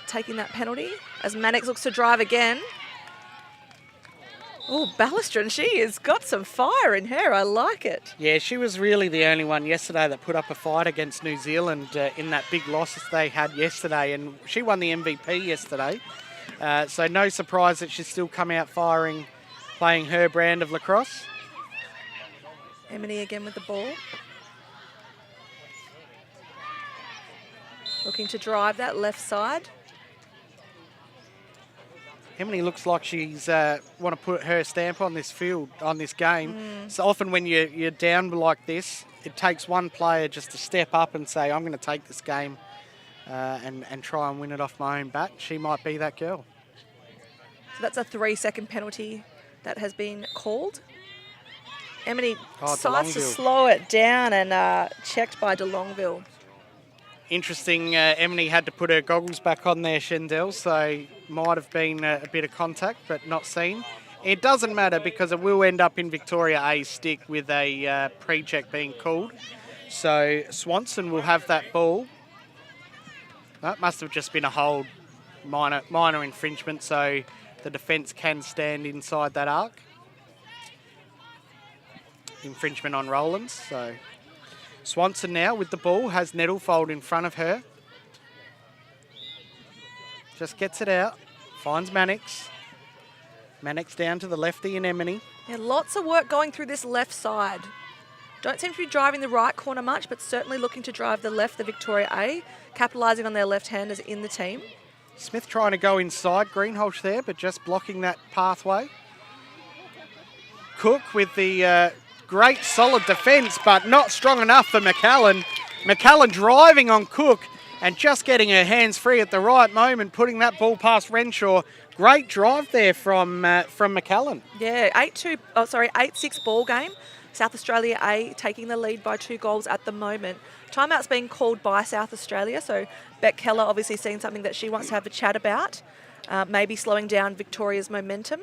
B: taking that penalty as Mannix looks to drive again. Oh, Ballastron, she has got some fire in her. I like it.
C: Yeah, she was really the only one yesterday that put up a fight against New Zealand in that big loss they had yesterday, and she won the MVP yesterday. So no surprise that she's still come out firing, playing her brand of lacrosse.
B: Emily again with the ball. Looking to drive that left side.
C: Emily looks like she's want to put her stamp on this field, on this game. So often when you're down like this, it takes one player just to step up and say, I'm going to take this game and try and win it off my own bat. She might be that girl.
B: So that's a 3-second penalty that has been called. Emily decides to slow it down and checked by De Longville.
C: Interesting, Emily had to put her goggles back on there, Shandell, so might have been a bit of contact, but not seen. It doesn't matter because it will end up in Victoria A's stick with a pre-check being called. So Swanson will have that ball. That must have just been a hold, minor infringement, so the defence can stand inside that arc. Infringement on Rowlands, so... Swanson now with the ball, has Nettlefold in front of her. Just gets it out, finds Mannix. Mannix down to the lefty and Emily.
B: Yeah, lots of work going through this left side. Don't seem to be driving the right corner much, but certainly looking to drive the left, the Victoria A, capitalising on their left-handers in the team.
C: Smith trying to go inside, Greenholz there, but just blocking that pathway. Cook with the... great solid defence, but not strong enough for McCallan. McCallan driving on Cook and just getting her hands free at the right moment, putting that ball past Renshaw. Great drive there from McCallan.
B: Yeah, 8-6 ball game. South Australia A taking the lead by 2 goals at the moment. Timeout's being called by South Australia, so Beck Keller obviously seeing something that she wants to have a chat about, maybe slowing down Victoria's momentum.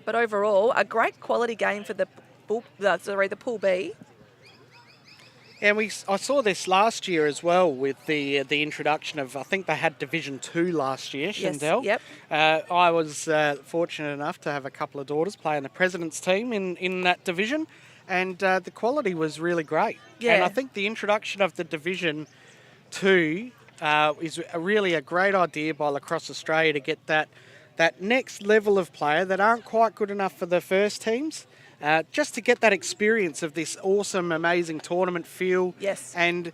B: But overall, a great quality game for the Pool B.
C: And I saw this last year as well with the introduction of, I think they had Division 2 last year, Shandell.
B: Yes,
C: yep. I was fortunate enough to have a couple of daughters play in the President's team in that division, and the quality was really great.
B: Yeah.
C: And I think the introduction of the Division 2 is really a great idea by Lacrosse Australia to get that next level of player that aren't quite good enough for the first teams. Just to get that experience of this awesome, amazing tournament feel.
B: Yes.
C: And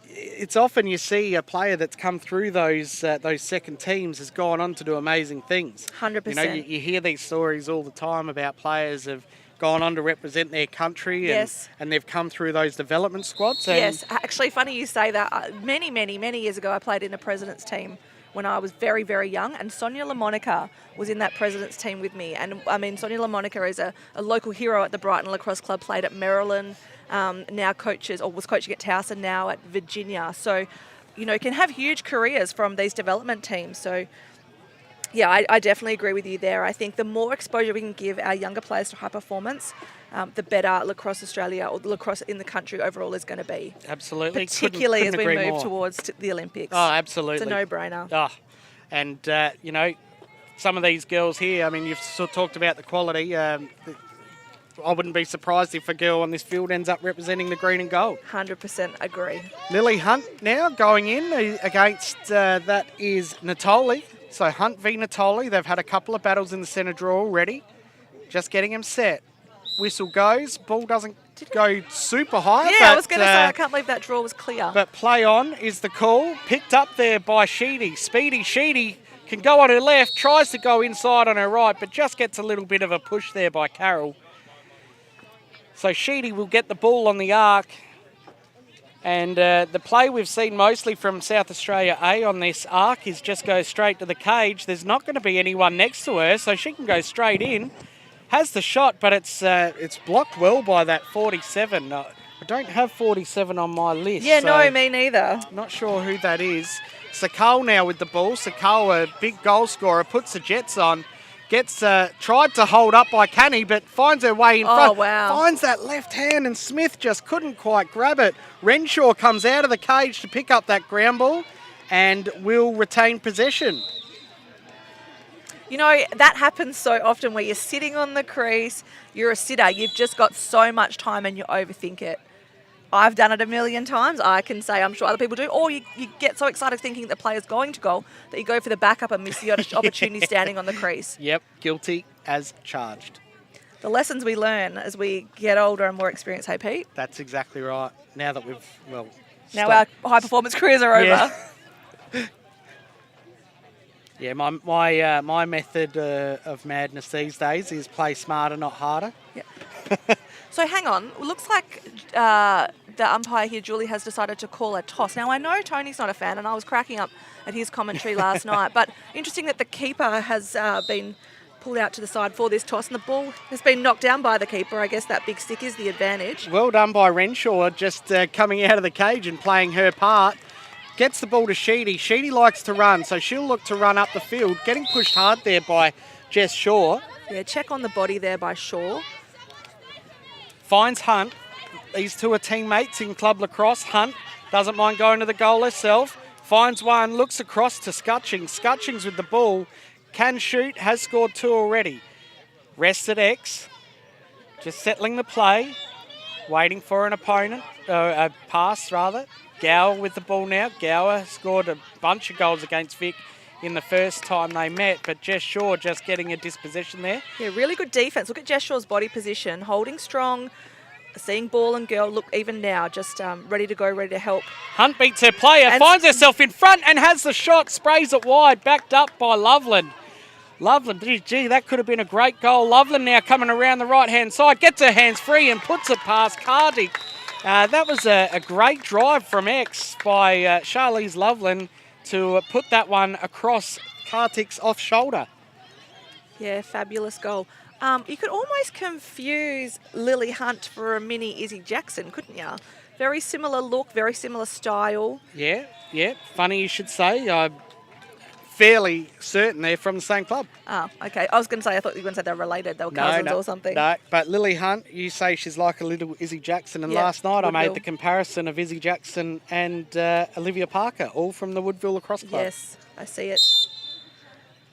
C: it's often you see a player that's come through those second teams has gone on to do amazing things.
B: 100%.
C: You know, you hear these stories all the time about players have gone on to represent their country and they've come through those development squads. And
B: yes, actually funny you say that. Many years ago I played in a President's team when I was very, very young, and Sonia LaMonica was in that President's team with me. And I mean, Sonia LaMonica is a local hero at the Brighton Lacrosse Club, played at Maryland, now was coaching at Towson, now at Virginia. So, you know, can have huge careers from these development teams. So, yeah, I definitely agree with you there. I think the more exposure we can give our younger players to high performance, the better Lacrosse Australia or lacrosse in the country overall is going to be.
C: Absolutely.
B: Particularly
C: couldn't
B: as we
C: agree
B: move
C: more.
B: towards the Olympics.
C: Oh, absolutely.
B: It's a no-brainer.
C: Oh, and, you know, some of these girls here, I mean, you've sort of talked about the quality. I wouldn't be surprised if a girl on this field ends up representing the green and gold.
B: 100% agree.
C: Lily Hunt now going in against, that is Natoli. So Hunt v Natoli. They've had a couple of battles in the centre draw already. Just getting them set. Whistle goes. Ball doesn't go super high.
B: Yeah,
C: but,
B: I was going to say, I can't believe that draw was clear.
C: But play on is the call. Picked up there by Sheedy. Speedy Sheedy can go on her left, tries to go inside on her right, but just gets a little bit of a push there by Carroll. So Sheedy will get the ball on the arc. And the play we've seen mostly from South Australia A on this arc is just go straight to the cage. There's not going to be anyone next to her, so she can go straight in. Has the shot, but it's blocked well by that 47. I don't have 47 on my list.
B: Yeah,
C: so
B: no, me neither.
C: not sure who that is. Sakal now with the ball. Sakal, a big goal scorer, puts the Jets on. Gets tried to hold up by Canny, but finds her way in front.
B: Oh, wow.
C: Finds that left hand, and Smith just couldn't quite grab it. Renshaw comes out of the cage to pick up that ground ball and will retain possession.
B: You know, that happens so often where you're sitting on the crease, you're a sitter, you've just got so much time and you overthink it. I've done it a million times. I can say I'm sure other people do. Or you get so excited thinking the player's going to goal that you go for the backup and miss the opportunity standing on the crease.
C: Yep, guilty as charged.
B: The lessons we learn as we get older and more experienced, hey Pete?
C: That's exactly right. Now that we've, well...
B: Now our high-performance careers are over.
C: Yeah. Yeah, my method of madness these days is play smarter, not harder.
B: Yep. So hang on. It looks like the umpire here, Julie, has decided to call a toss. Now, I know Tony's not a fan, and I was cracking up at his commentary last night, but interesting that the keeper has been pulled out to the side for this toss, and the ball has been knocked down by the keeper. I guess that big stick is the advantage.
C: Well done by Renshaw, just coming out of the cage and playing her part. Gets the ball to Sheedy. Sheedy likes to run, so she'll look to run up the field. Getting pushed hard there by Jess Shaw.
B: Yeah, check on the body there by Shaw.
C: Finds Hunt. These two are teammates in club lacrosse. Hunt doesn't mind going to the goal herself. Finds one, looks across to Scutchings. Scutchings with the ball. Can shoot, has scored 2 already. Rested X. Just settling the play. Waiting for an opponent. A pass, rather. Gower with the ball now. Gower scored a bunch of goals against Vic in the first time they met, but Jess Shaw just getting a dispossession there.
B: Yeah, really good defence. Look at Jess Shaw's body position, holding strong, seeing ball and girl look even now, just ready to go, ready to help.
C: Hunt beats her player,
B: And
C: finds herself in front and has the shot, sprays it wide, backed up by Loveland. Loveland, gee, that could have been a great goal. Loveland now coming around the right-hand side, gets her hands free and puts it past Cardick. That was a great drive from X by Charlize Loveland to put that one across Kartik's off shoulder.
B: Yeah, fabulous goal. You could almost confuse Lily Hunt for a mini Izzy Jackson, couldn't you? Very similar look, very similar style.
C: Yeah. Funny you should say. I'm fairly certain they're from the same club.
B: Oh, okay. I was going to say, I thought you were going to say they're related. They were cousins or something.
C: No, but Lily Hunt, you say she's like a little Izzy Jackson. And
B: Yeah,
C: last night I made
B: Woodville.
C: the comparison of Izzy Jackson and Olivia Parker, all from the Woodville Lacrosse Club.
B: Yes, I see it.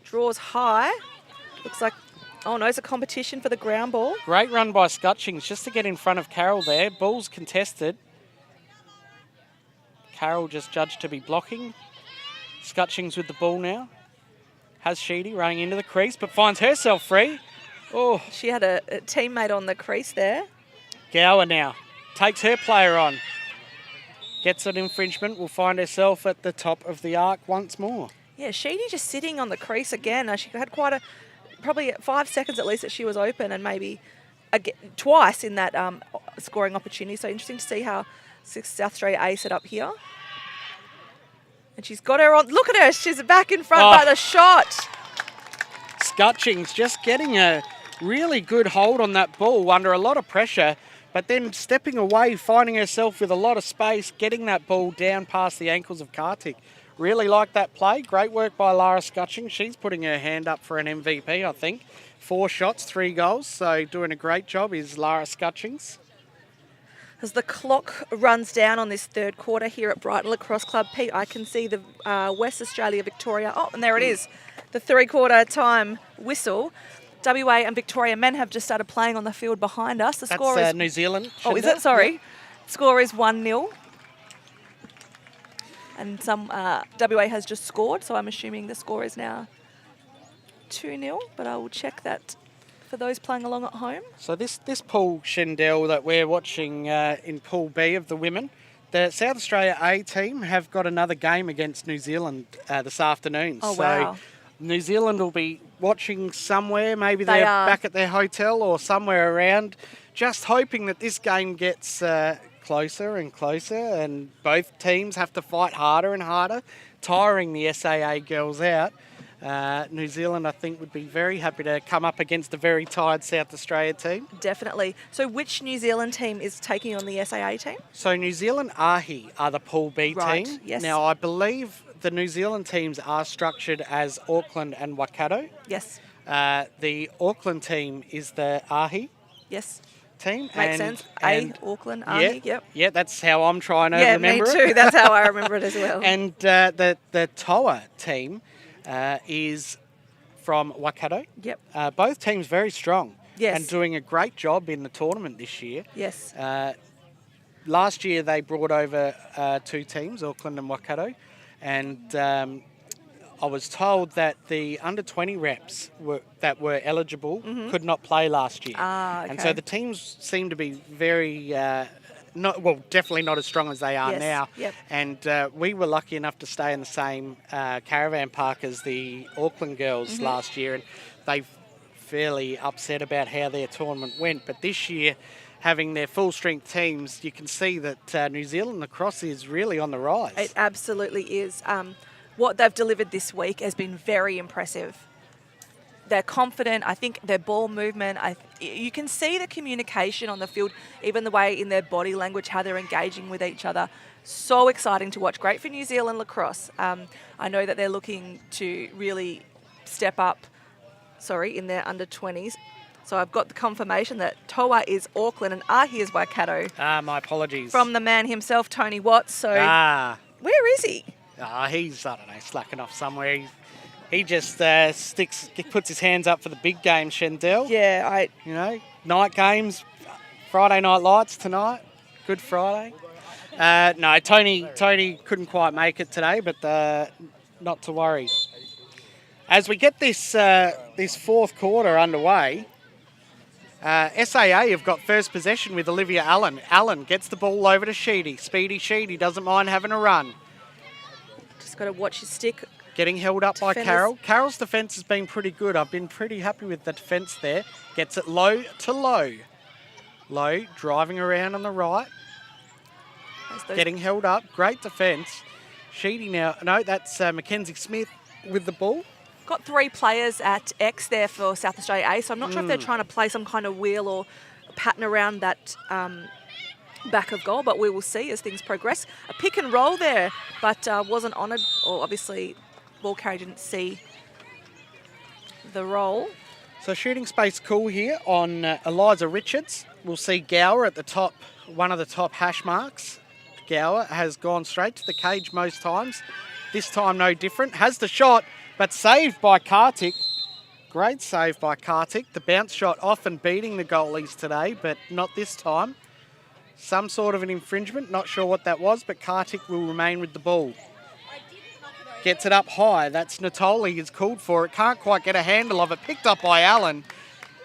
B: Draws high. Looks like, oh no, it's a competition for the ground ball.
C: Great run by Scutchings just to get in front of Carroll there. Ball's contested. Carroll just judged to be blocking. Scutchings with the ball now. Has Sheedy running into the crease, but finds herself free. Oh,
B: She had a teammate on the crease there.
C: Gower now takes her player on. Gets an infringement. Will find herself at the top of the arc once more.
B: Yeah, Sheedy just sitting on the crease again. She had probably 5 seconds at least that she was open, and maybe twice in that scoring opportunity. So interesting to see how South Australia A set up here. And she's got her on. Look at her. She's back in front by the shot.
C: Scutchings just getting a really good hold on that ball under a lot of pressure, but then stepping away, finding herself with a lot of space, getting that ball down past the ankles of Kartik. Really like that play. Great work by Lara Scutchings. She's putting her hand up for an MVP, I think. 4 shots, 3 goals. So doing a great job is Lara Scutchings.
B: As the clock runs down on this third quarter here at Brighton Lacrosse Club, Pete, I can see the West Australia Victoria. Oh, and there it is. The 3-quarter time whistle. WA and Victoria men have just started playing on the field behind us. The score is
C: New Zealand.
B: Oh, is it? Sorry. Yep. Score is 1-0. And WA has just scored, so I'm assuming the score is now 2-0, but I will check that for those playing along at home.
C: So this Pool Shendell that we're watching in Pool B of the women, the South Australia A team have got another game against New Zealand this afternoon.
B: Oh, wow.
C: So New Zealand will be watching somewhere. Maybe they're back at their hotel or somewhere around, just hoping that this game gets closer and closer, and both teams have to fight harder and harder, tiring the SAA girls out. New Zealand, I think, would be very happy to come up against a very tired South Australia team.
B: Definitely. So which New Zealand team is taking on the SAA team?
C: So New Zealand Ahi are the Pool B
B: Right,
C: team.
B: yes.
C: Now, I believe the New Zealand teams are structured as Auckland and Waikato.
B: Yes.
C: The Auckland team is the Ahi
B: Yes.
C: team.
B: Makes sense. Auckland, Army, yep.
C: Yeah, that's how I'm trying to
B: Yeah,
C: remember
B: me
C: it.
B: too. That's how I remember it as well.
C: And the Toa team is from Waikato.
B: Yep.
C: Both teams very strong.
B: Yes.
C: And doing a great job in the tournament this year.
B: Yes.
C: Last year they brought over 2 teams, Auckland and Waikato, and I was told that the under-20 reps that were eligible could not play last year.
B: Ah, okay.
C: And so the teams seem to be very, definitely not as strong as they are
B: Yes,
C: now.
B: yep.
C: And we were lucky enough to stay in the same caravan park as the Auckland girls last year, and they fairly upset about how their tournament went. But this year, having their full-strength teams, you can see that New Zealand lacrosse is really on the rise.
B: It absolutely is. What they've delivered this week has been very impressive. They're confident. I think their ball movement, you can see the communication on the field, even the way in their body language, how they're engaging with each other. So exciting to watch. Great for New Zealand lacrosse. I know that they're looking to really step up, in their under-20s. So I've got the confirmation that Toa is Auckland and Ahi is Waikato.
C: My apologies.
B: From the man himself, Tony Watts. So where is he?
C: He's, I don't know, slacking off somewhere. He just puts his hands up for the big game, Shendell.
B: Yeah,
C: Night games, Friday Night Lights tonight. Good Friday. No, Tony couldn't quite make it today, but not to worry. As we get this fourth quarter underway, SAA have got first possession with Olivia Allen. Allen gets the ball over to Sheedy. Speedy Sheedy doesn't mind having a run.
B: Just got to watch his stick.
C: Getting held up by
B: Defenders.
C: Carol. Carol's defence has been pretty good. I've been pretty happy with the defence there. Gets it low to low. Low, driving around on the right. Getting held up. Great defence. Sheedy now. No, that's Mackenzie Smith with the ball.
B: Got 3 players at X there for South Australia A, so I'm not sure if they're trying to play some kind of wheel or pattern around that back of goal, but we will see as things progress. A pick and roll there, but wasn't honoured, or obviously ball carrier didn't see the roll.
C: So shooting space cool here on Eliza Richards. We'll see Gower at the top, one of the top hash marks. Gower has gone straight to the cage most times. This time no different. Has the shot, but saved by Kartik. Great save by Kartik. The bounce shot often beating the goalies today, but not this time. Some sort of an infringement. Not sure what that was, but Kartik will remain with the ball. Gets it up high. That's Natoli is called for it. Can't quite get a handle of it. Picked up by Allen.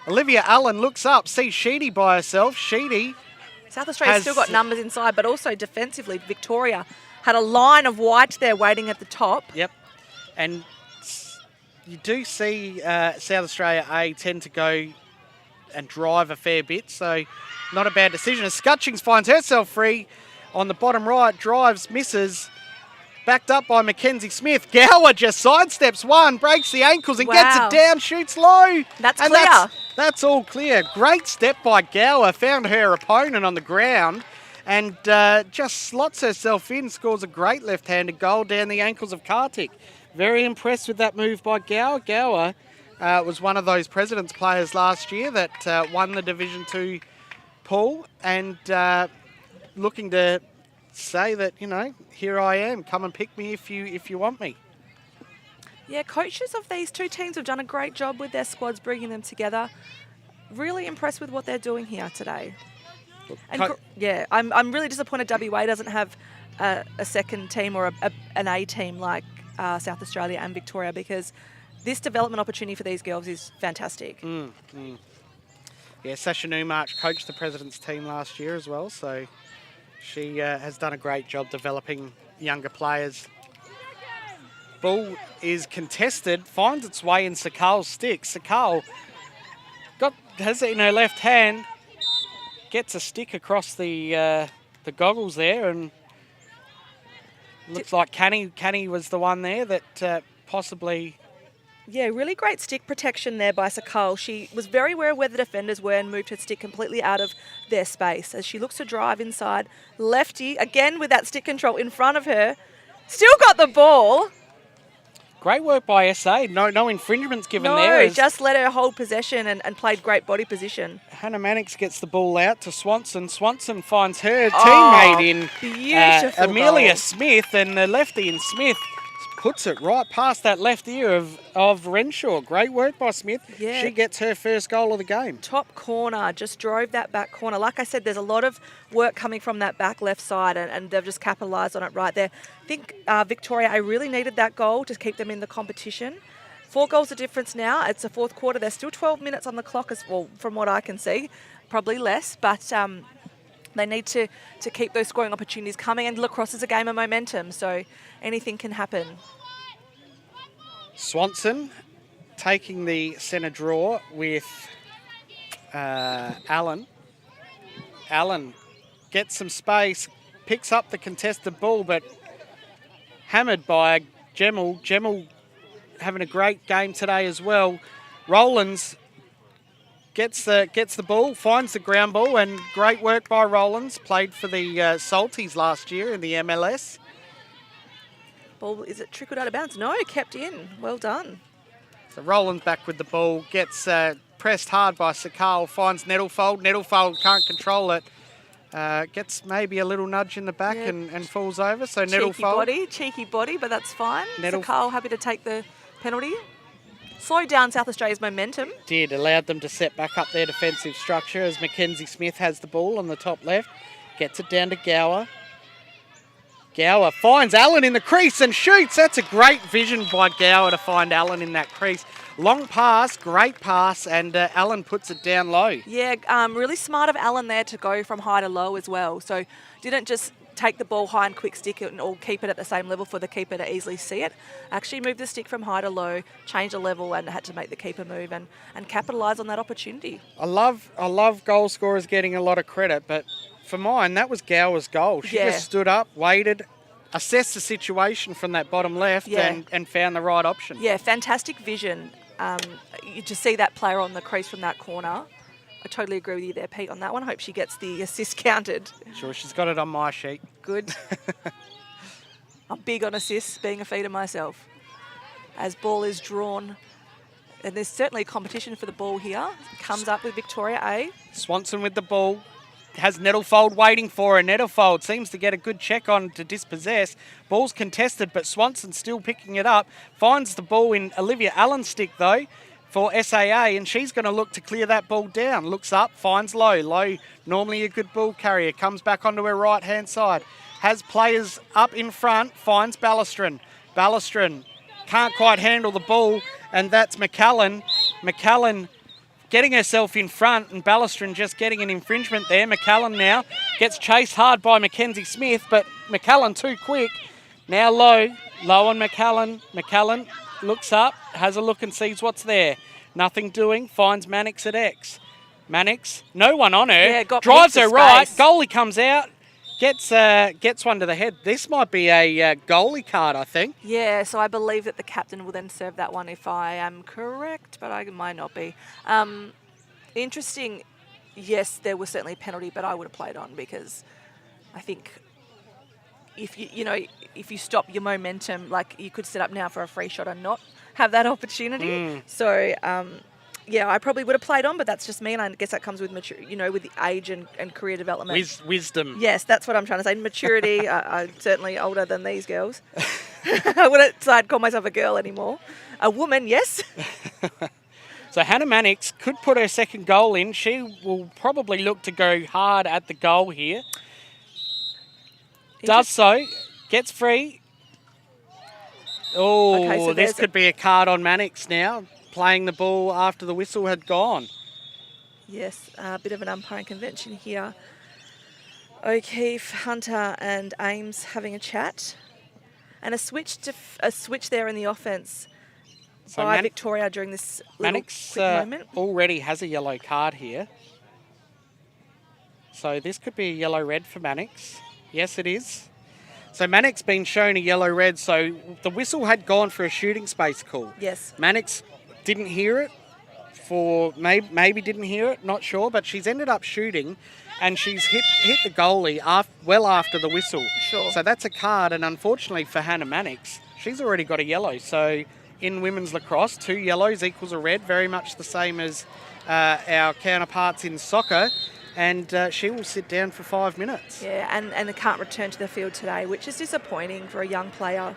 C: Olivia Allen looks up, sees Sheedy by herself. Sheedy.
B: South Australia's still got numbers inside, but also defensively, Victoria had a line of white there waiting at the top.
C: Yep. And you do see South Australia A tend to go and drive a fair bit, so not a bad decision. As Scutchings finds herself free on the bottom right, drives, misses, backed up by Mackenzie Smith. Gower just sidesteps one, breaks the ankles and gets it down, shoots low.
B: That's
C: and
B: clear.
C: That's all clear. Great step by Gower, found her opponent on the ground and just slots herself in, scores a great left-handed goal down the ankles of Kartik. Very impressed with that move by Gower. Gower was one of those President's players last year that won the Division 2 pool and looking to say that, here I am, come and pick me if you want me.
B: Yeah, coaches of these two teams have done a great job with their squads, bringing them together. Really impressed with what they're doing here today. And I'm really disappointed WA doesn't have a second team or an A team like South Australia and Victoria, because this development opportunity for these girls is fantastic. Yeah,
C: Sasha Newmarch coached the President's team last year as well, so she has done a great job developing younger players. Ball is contested, finds its way in Sakal's stick. Sakal has it in her left hand, gets a stick across the the goggles there, and looks like Canny was the one there that possibly...
B: Yeah, really great stick protection there by Sakal. She was very aware of where the defenders were and moved her stick completely out of their space as she looks to drive inside. Lefty, again with that stick control in front of her. Still got the ball.
C: Great work by SA. No infringements given
B: No,
C: there.
B: just let her hold possession and played great body position.
C: Hannah Mannix gets the ball out to Swanson. Swanson finds her teammate in
B: beautiful
C: Amelia
B: goal.
C: Smith, and the lefty in Smith puts it right past that left ear of Renshaw. Great work by Smith.
B: Yeah.
C: She gets her first goal of the game.
B: Top corner, just drove that back corner. Like I said, there's a lot of work coming from that back left side, and they've just capitalised on it right there. I think Victoria, I really needed that goal to keep them in the competition. 4 goals of difference now. It's the fourth quarter. There's still 12 minutes on the clock, as well, from what I can see. Probably less, but they need to keep those scoring opportunities coming, and Lacrosse is a game of momentum, so anything can happen.
C: Swanson taking the centre draw with Allen. Allen gets some space, picks up the contested ball, but hammered by Gemmell. Gemmell having a great game today as well. Rowlands gets the ball, finds the ground ball, and great work by Rowlands. Played for the Salties last year in the MLS.
B: Ball, is it trickled out of bounds? No, kept in. Well done.
C: So Rowlands back with the ball, gets pressed hard by Sakal, finds Nettlefold. Nettlefold can't control it. Gets maybe a little nudge in the back and falls over. So
B: Cheeky body, but that's fine. Sakal happy to take the penalty. Slowed down South Australia's momentum.
C: Allowed them to set back up their defensive structure as Mackenzie Smith has the ball on the top left. Gets it down to Gower. Gower finds Allen in the crease and shoots. That's a great vision by Gower to find Allen in that crease. Long pass, great pass, and Allen puts it down low. Yeah,
B: really smart of Allen there to go from high to low as well. So didn't just take the ball high and quick stick it or keep it at the same level for the keeper to easily see it. Actually moved the stick from high to low, changed the level, and had to make the keeper move and capitalise on that opportunity.
C: I love goal scorers getting a lot of credit, but for mine, that was Gower's goal. She just stood up, waited, assessed the situation from that bottom left and found the right option.
B: Yeah, fantastic vision. To see that player on the crease from that corner. I totally agree with you there, Pete, on that one. Hope she gets the assist counted.
C: Sure, she's got it on my sheet.
B: Good. I'm big on assists, being a feeder myself. As ball is drawn, and there's certainly a competition for the ball here. Comes up with Victoria A.
C: Swanson with the ball. Has Nettlefold waiting for her. Nettlefold seems to get a good check on to dispossess. Ball's contested, but Swanson still picking it up. Finds the ball in Olivia Allen's stick, though, for SAA, and she's going to look to clear that ball down. Looks up, finds Low. Low, normally a good ball carrier, comes back onto her right-hand side. Has players up in front, finds Ballastron. Ballastron can't quite handle the ball, and that's McCallan. McCallan getting herself in front, and Ballastron just getting an infringement there. McCallan now gets chased hard by Mackenzie Smith, but McCallan too quick. Now Low on McCallan. McCallan looks up, has a look and sees what's there. Nothing doing, finds Mannix at X. Mannix, no one on her, drives her right, goalie comes out, gets one to the head. This might be a goalie card, I think.
B: Yeah, so I believe that the captain will then serve that one if I am correct, but I might not be. Interesting, yes, there was certainly a penalty, but I would have played on because I think if you stop your momentum, like you could set up now for a free shot and not have that opportunity. So, yeah, I probably would have played on, but that's just me, and I guess that comes with with the age and career development.
C: Wisdom.
B: Yes, that's what I'm trying to say. Maturity. I'm certainly older than these girls. I wouldn't say I'd call myself a girl anymore. A woman, yes.
C: So Hannah Mannix could put her second goal in. She will probably look to go hard at the goal here. Does so. Gets free. Oh, okay, so this could be a card on Mannix now. Playing the ball after the whistle had gone.
B: Yes, a bit of an umpiring convention here. O'Keefe, Hunter and Ames having a chat. And a switch there in the offence by Victoria during this little
C: Mannix
B: quick moment.
C: Already has a yellow card here. So this could be a yellow-red for Mannix. Yes, it is. So Mannix been shown a yellow-red, so the whistle had gone for a shooting space call.
B: Yes.
C: Mannix didn't hear it, maybe didn't hear it, not sure, but she's ended up shooting and she's hit the goalie well after the whistle.
B: Sure.
C: So that's a card, and unfortunately for Hannah Mannix, she's already got a yellow. So in women's lacrosse, 2 yellows equals a red, very much the same as our counterparts in soccer. And she will sit down for 5 minutes.
B: Yeah, and they can't return to the field today, which is disappointing for a young player.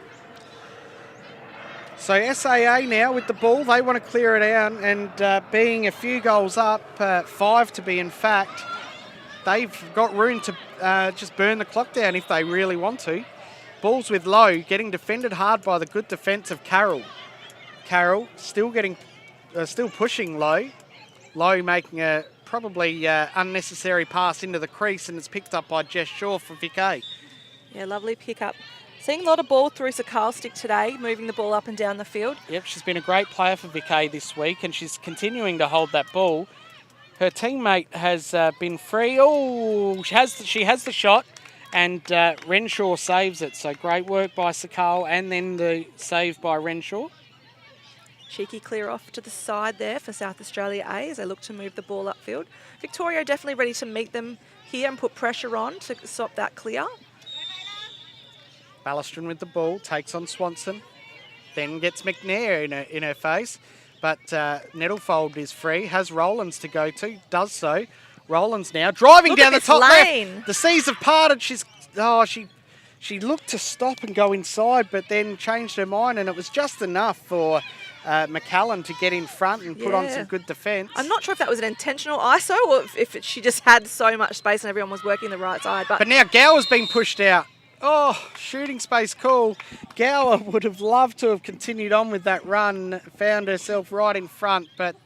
C: So SAA now with the ball, they want to clear it out, and being a few goals up, 5 to be in fact, they've got room to just burn the clock down if they really want to. Ball's with Lowe, getting defended hard by the good defence of Carroll. Carroll still pushing Lowe. Lowe making a probably unnecessary pass into the crease, and it's picked up by Jess Shaw for Vic A.
B: Yeah, lovely pickup. Seeing a lot of ball through Sakal's stick today, moving the ball up and down the field.
C: Yep, she's been a great player for Vic A this week, and she's continuing to hold that ball. Her teammate has been free. Oh, she has the shot, and Renshaw saves it. So great work by Sakal, and then the save by Renshaw.
B: Cheeky clear off to the side there for South Australia A as they look to move the ball upfield. Victoria definitely ready to meet them here and put pressure on to stop that clear.
C: Ballastron with the ball, takes on Swanson, then gets McNair in her face. But Nettlefold is free, has Rowlands to go to, does so. Rowlands now driving down the top
B: lane.
C: left. The seas have parted. She looked to stop and go inside, but then changed her mind, and it was just enough for McCallum to get in front and put on some good defence.
B: I'm not sure if that was an intentional ISO or if she just had so much space and everyone was working the right side.
C: But now Gower's been pushed out. Oh, shooting space call. Gower would have loved to have continued on with that run, found herself right in front, but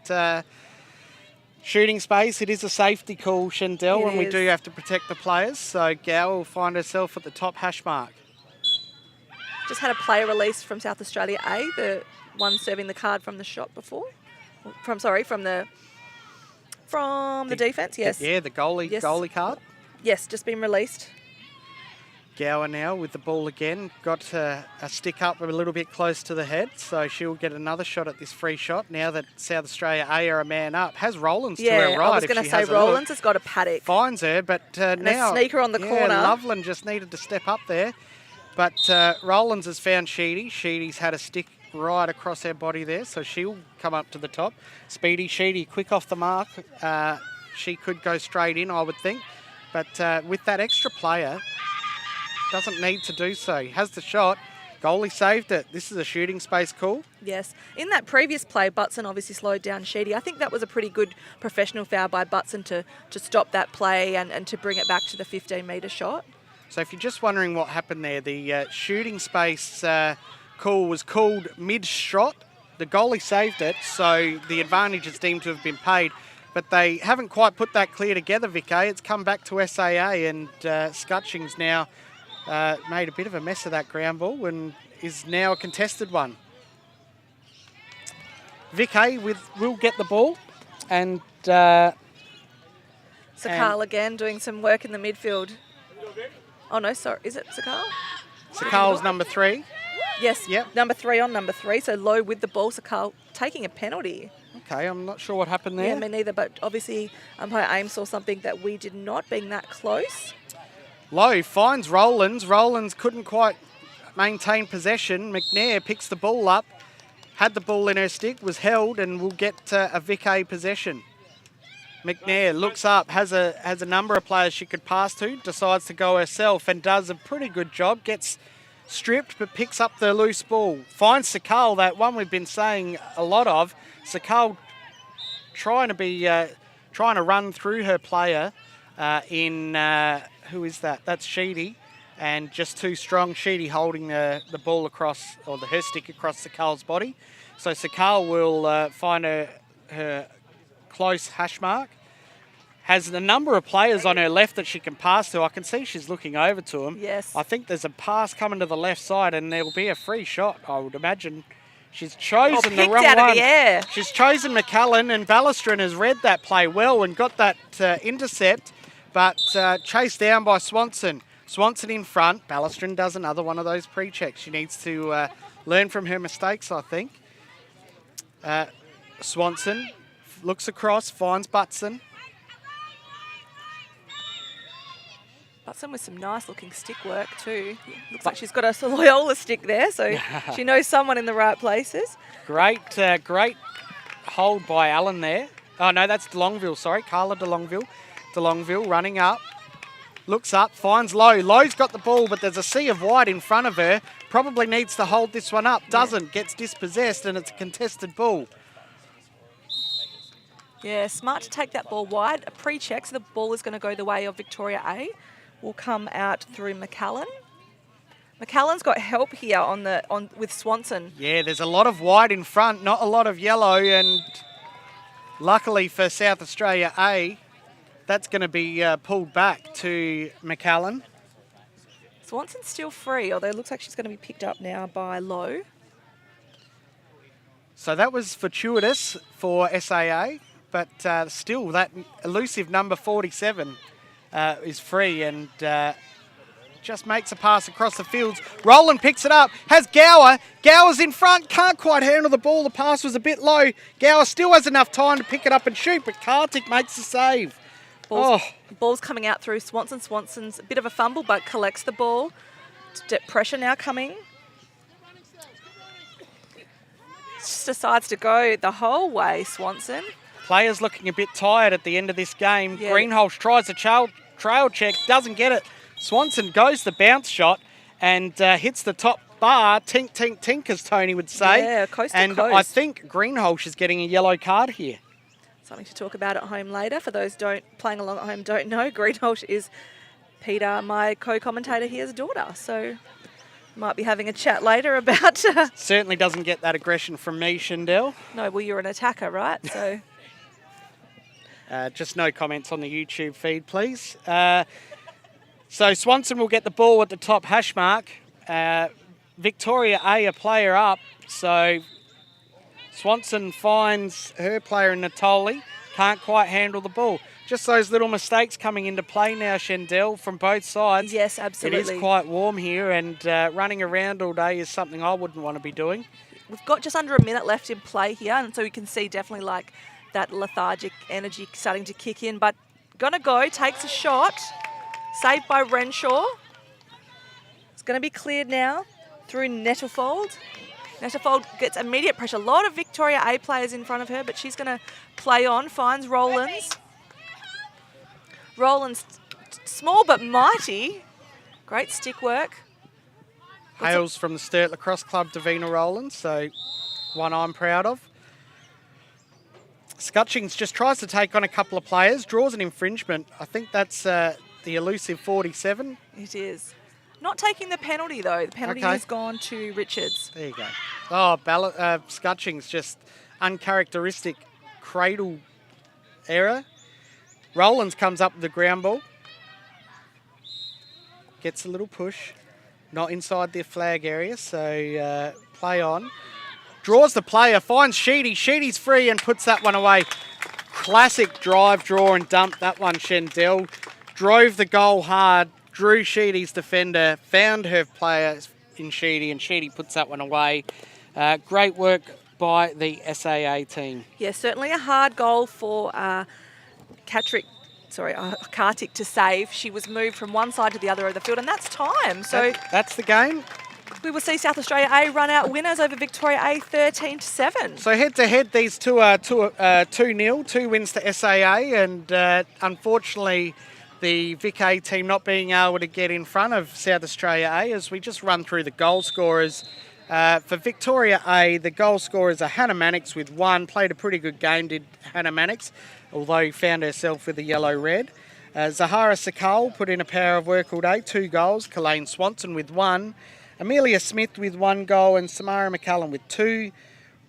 C: shooting space, it is a safety call, Shandell, and we do have to protect the players. So Gower will find herself at the top hash mark.
B: Just had a player release from South Australia A, the one serving the card from the shot before. From the defence, yes.
C: Yeah, the goalie card.
B: Yes, just been released.
C: Gower now with the ball again. Got a stick up a little bit close to the head, so she'll get another shot at this free shot now that South Australia A are a man up. Has Rowlands to her right.
B: I was going to say Rowlands has got a paddock.
C: Finds her, but now...
B: a sneaker on the corner.
C: Loveland just needed to step up there. But Rowlands has found Sheedy. Sheedy's had a stick right across her body there, so she'll come up to the top. Speedy Sheedy, quick off the mark. She could go straight in, I would think. But with that extra player... doesn't need to do so. He has the shot. Goalie saved it. This is a shooting space call.
B: Yes. In that previous play, Butson obviously slowed down Sheedy. I think that was a pretty good professional foul by Butson to stop that play and to bring it back to the 15-metre shot.
C: So if you're just wondering what happened there, the shooting space call was called mid-shot. The goalie saved it, so the advantage is deemed to have been paid. But they haven't quite put that clear together, Vic A. It's come back to SAA, and Scutchings now... made a bit of a mess of that ground ball and is now a contested one. Vic A will get the ball, and
B: Sakal again doing some work in the midfield. Oh no, sorry, is it Sakal?
C: Sakal's number 3.
B: Yes,
C: yep.
B: Number 3 on number 3, so Low with the ball, Sakal taking a penalty.
C: Okay, I'm not sure what happened there.
B: Yeah, me neither, but obviously umpire Ames saw something that we did not, being that close.
C: Lowe finds Rowlands. Rowlands couldn't quite maintain possession. McNair picks the ball up, had the ball in her stick, was held, and will get a Vic A possession. McNair looks up, has a number of players she could pass to, decides to go herself and does a pretty good job. Gets stripped but picks up the loose ball. Finds Sakal, that one we've been saying a lot of. Sakal trying to run through her player who is that? That's Sheedy, and just too strong. Sheedy holding the ball across, or her stick across Sakal's body. So Sakal will find her close hash mark. Has a number of players on her left that she can pass to. I can see she's looking over to them.
B: Yes.
C: I think there's a pass coming to the left side, and there will be a free shot, I would imagine. She's chosen the wrong
B: out
C: one.
B: Of the air.
C: She's chosen McCallum, and Ballastron has read that play well and got that intercept. but chased down by Swanson. Swanson in front. Ballastron does another one of those pre-checks. She needs to learn from her mistakes, I think. Swanson looks across, finds Butson.
B: Butson with some nice looking stick work too. Looks like she's got a Loyola stick there, so she knows someone in the right places.
C: Great hold by Allen there. Oh no, that's DeLongville, sorry. Carla DeLongville. DeLongville running up. Looks up, finds Lowe. Lowe's got the ball, but there's a sea of white in front of her. Probably needs to hold this one up. Doesn't. Gets dispossessed, and it's a contested ball.
B: Yeah, smart to take that ball wide. A pre-check, so the ball is going to go the way of Victoria A. Will come out through McCallan. McCallan's got help here with Swanson.
C: Yeah, there's a lot of white in front, not a lot of yellow, and luckily for South Australia A, that's going to be pulled back to McCallan.
B: Swanson's still free, although it looks like she's going to be picked up now by Lowe.
C: So that was fortuitous for SAA, but still that elusive number 47 is free and just makes a pass across the fields. Roland picks it up, has Gower. Gower's in front, can't quite handle the ball. The pass was a bit low. Gower still has enough time to pick it up and shoot, but Kartik makes the save.
B: Ball's coming out through Swanson. Swanson's a bit of a fumble, but collects the ball. Pressure now coming. Just decides to go the whole way, Swanson.
C: Players looking a bit tired at the end of this game.
B: Yeah.
C: Greenholz tries a trail check, doesn't get it. Swanson goes the bounce shot and hits the top bar. Tink, tink, tink, as Tony would say.
B: Yeah, coast to
C: and
B: coast.
C: I think Greenholz is getting a yellow card here.
B: Something to talk about at home later. For those playing along at home don't know, Greenholz is Peter, my co-commentator here's daughter. So might be having a chat later about...
C: Certainly doesn't get that aggression from me, Shandell.
B: No, well, you're an attacker, right? So...
C: just no comments on the YouTube feed, please. So Swanson will get the ball at the top hash mark. Victoria A, a player up. So Swanson finds her player in Natoli. Can't quite handle the ball. Just those little mistakes coming into play now, Shandell, from both sides.
B: Yes, absolutely.
C: It is quite warm here, and running around all day is something I wouldn't want to be doing.
B: We've got just under a minute left in play here, and so we can see definitely like that lethargic energy starting to kick in. But gonna go, takes a shot. Saved by Renshaw. It's going to be cleared now through Nettlefold. Nettlefold gets immediate pressure. A lot of Victoria A players in front of her, but she's going to play on, finds Rollins. Rollins, small but mighty. Great stick work.
C: Hails from the Sturt Lacrosse Club, Davina Rollins, so one I'm proud of. Scutchings just tries to take on a couple of players, draws an infringement. I think that's... the elusive 47.
B: It is. Not taking the penalty, though. The penalty has gone to Richards.
C: There you go. Oh, Scutchings, just uncharacteristic cradle error. Rollins comes up with the ground ball. Gets a little push. Not inside the flag area, so play on. Draws the player, finds Sheedy. Sheedy's free and puts that one away. Classic drive, draw and dump, that one, Shandell. Drove the goal hard, drew Sheedy's defender, found her player in Sheedy, and Sheedy puts that one away. Great work by the SAA team.
B: Yeah, certainly a hard goal for Kartik to save. She was moved from one side to the other of the field, and that's time. So
C: that's the game.
B: We will see South Australia A run out winners over Victoria A 13-7.
C: So head-to-head, these two are 2-0, 2 wins to SAA, and unfortunately... the Vic A team not being able to get in front of South Australia A, as we just run through the goal scorers. For Victoria A, the goal scorers are Hannah Mannix with 1. Played a pretty good game, did Hannah Mannix, although found herself with a yellow-red. Zahara Sakal put in a power of work all day, 2 goals. Kalaine Swanson with 1. Amelia Smith with 1 goal, and Samara McCallum with 2.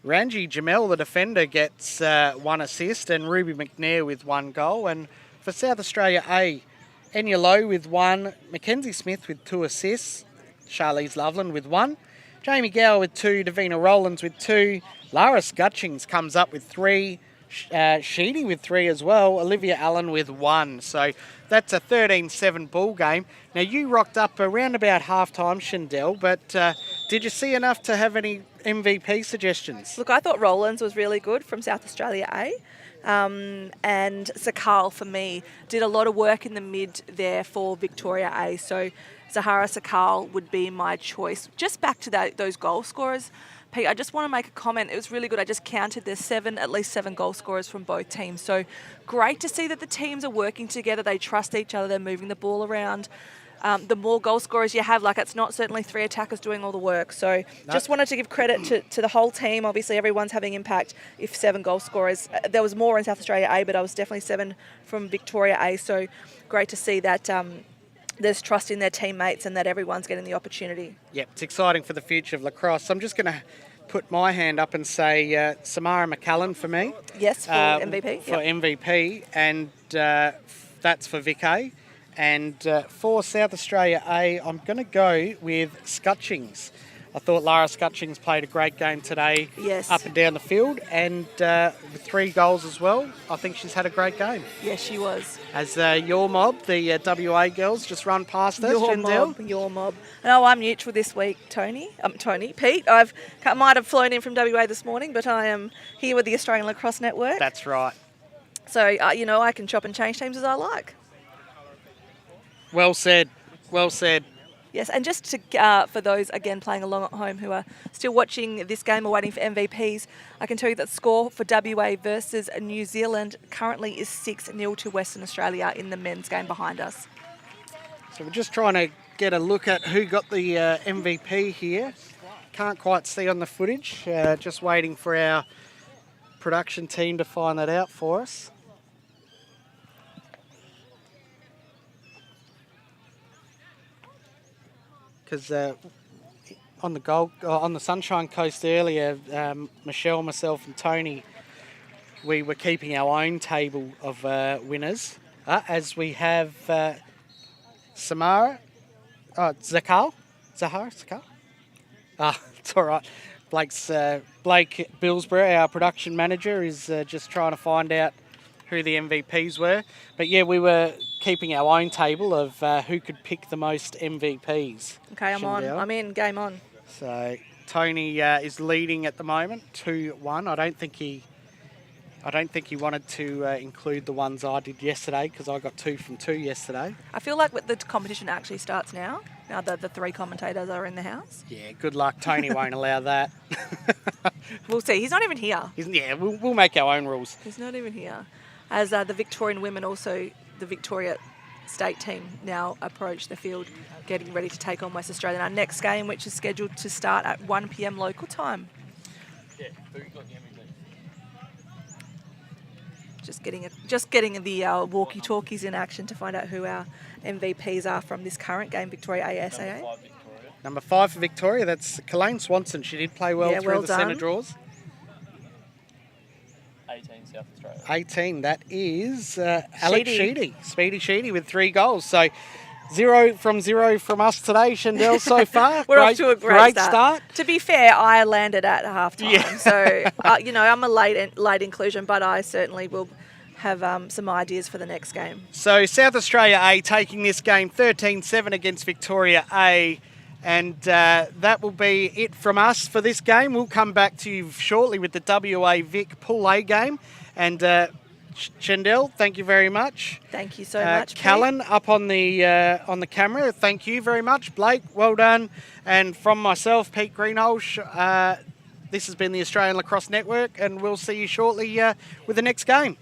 C: Ranji Jamel, the defender, gets 1 assist, and Ruby McNair with 1 goal. And for South Australia A, Enya Lowe with 1, Mackenzie Smith with 2 assists, Charlize Loveland with 1, Jamie Gower with 2, Davina Rollins with 2, Lara Scutchings comes up with 3, Sheedy with 3 as well. Olivia Allen with 1. So that's a 13-7 ball game. Now, you rocked up around about half-time, Shindell, but did you see enough to have any MVP suggestions?
B: Look, I thought Rollins was really good from South Australia A. And Sakal, for me, did a lot of work in the mid there for Victoria A. So Zahara Sakal would be my choice. Just back to those goal scorers, Pete, I just want to make a comment. It was really good. I just counted there's at least seven goal scorers from both teams. So great to see that the teams are working together. They trust each other. They're moving the ball around. The more goal scorers you have, like it's not certainly 3 attackers doing all the work. So just wanted to give credit to the whole team. Obviously, everyone's having impact if 7 goal scorers. There was more in South Australia A, but I was definitely 7 from Victoria A. So great to see that there's trust in their teammates and that everyone's getting the opportunity.
C: Yep, it's exciting for the future of lacrosse. I'm just going to put my hand up and say Samara McCallan for me.
B: Yes, for MVP.
C: For MVP, and that's for Vic A. And for South Australia A, I'm going to go with Scutchings. I thought Lara Scutchings played a great game today,
B: yes,
C: up and down the field, and with 3 goals as well. I think she's had a great game.
B: Yes, she was.
C: As your mob, the WA girls, just run past us.
B: Your mob. No, I'm neutral this week, Pete. I might have flown in from WA this morning, but I am here with the Australian Lacrosse Network.
C: That's right.
B: So, I can chop and change teams as I like.
C: Well said. Well said.
B: Yes, and just to, for those, again, playing along at home who are still watching this game or waiting for MVPs, I can tell you that the score for WA versus New Zealand currently is 6-0 to Western Australia in the men's game behind us.
C: So we're just trying to get a look at who got the MVP here. Can't quite see on the footage. Just waiting for our production team to find that out for us. Because on the Sunshine Coast earlier, Michelle, myself, and Tony, we were keeping our own table of winners, as we have Zahara Sakal. It's all right. Blake Billsborough, our production manager, is just trying to find out who the MVPs were. But yeah, we were keeping our own table of who could pick the most MVPs.
B: Okay, I'm on. I'm in. Game on.
C: So Tony is leading at the moment, 2-1. I don't think he wanted to include the ones I did yesterday because I got 2 from 2 yesterday.
B: I feel like the competition actually starts now. Now that the 3 commentators are in the house.
C: Yeah, good luck. Tony won't allow that.
B: We'll see. He's not even here.
C: We'll make our own rules.
B: He's not even here. As the Victorian women, also the Victoria state team, now approach the field, getting ready to take on West Australia in our next game, which is scheduled to start at 1 p.m. local time.
A: Yeah, who got the MVP?
B: Just getting the walkie-talkies in action to find out who our MVPs are from this current game, Victoria ASAA.
C: Number 5 for Victoria, that's Kelaine Swanson. She did play well through the centre draws.
A: 18 South Australia.
C: 18, that is Alex Sheedy. Speedy Sheedy with 3 goals. So 0 from us today, Shindell, so far.
B: We're off to a great start. To be fair, I landed at halftime. Yeah. So, I'm a late inclusion, but I certainly will have some ideas for the next game. So
C: South Australia A taking this game 13-7 against Victoria A. And that will be it from us for this game. We'll come back to you shortly with the WA Vic Pool A game. And Shindell, thank you very much.
B: Thank you so much,
C: Callan, up on the camera, thank you very much. Blake, well done. And from myself, Pete Greenhalgh, this has been the Australian Lacrosse Network, and we'll see you shortly with the next game.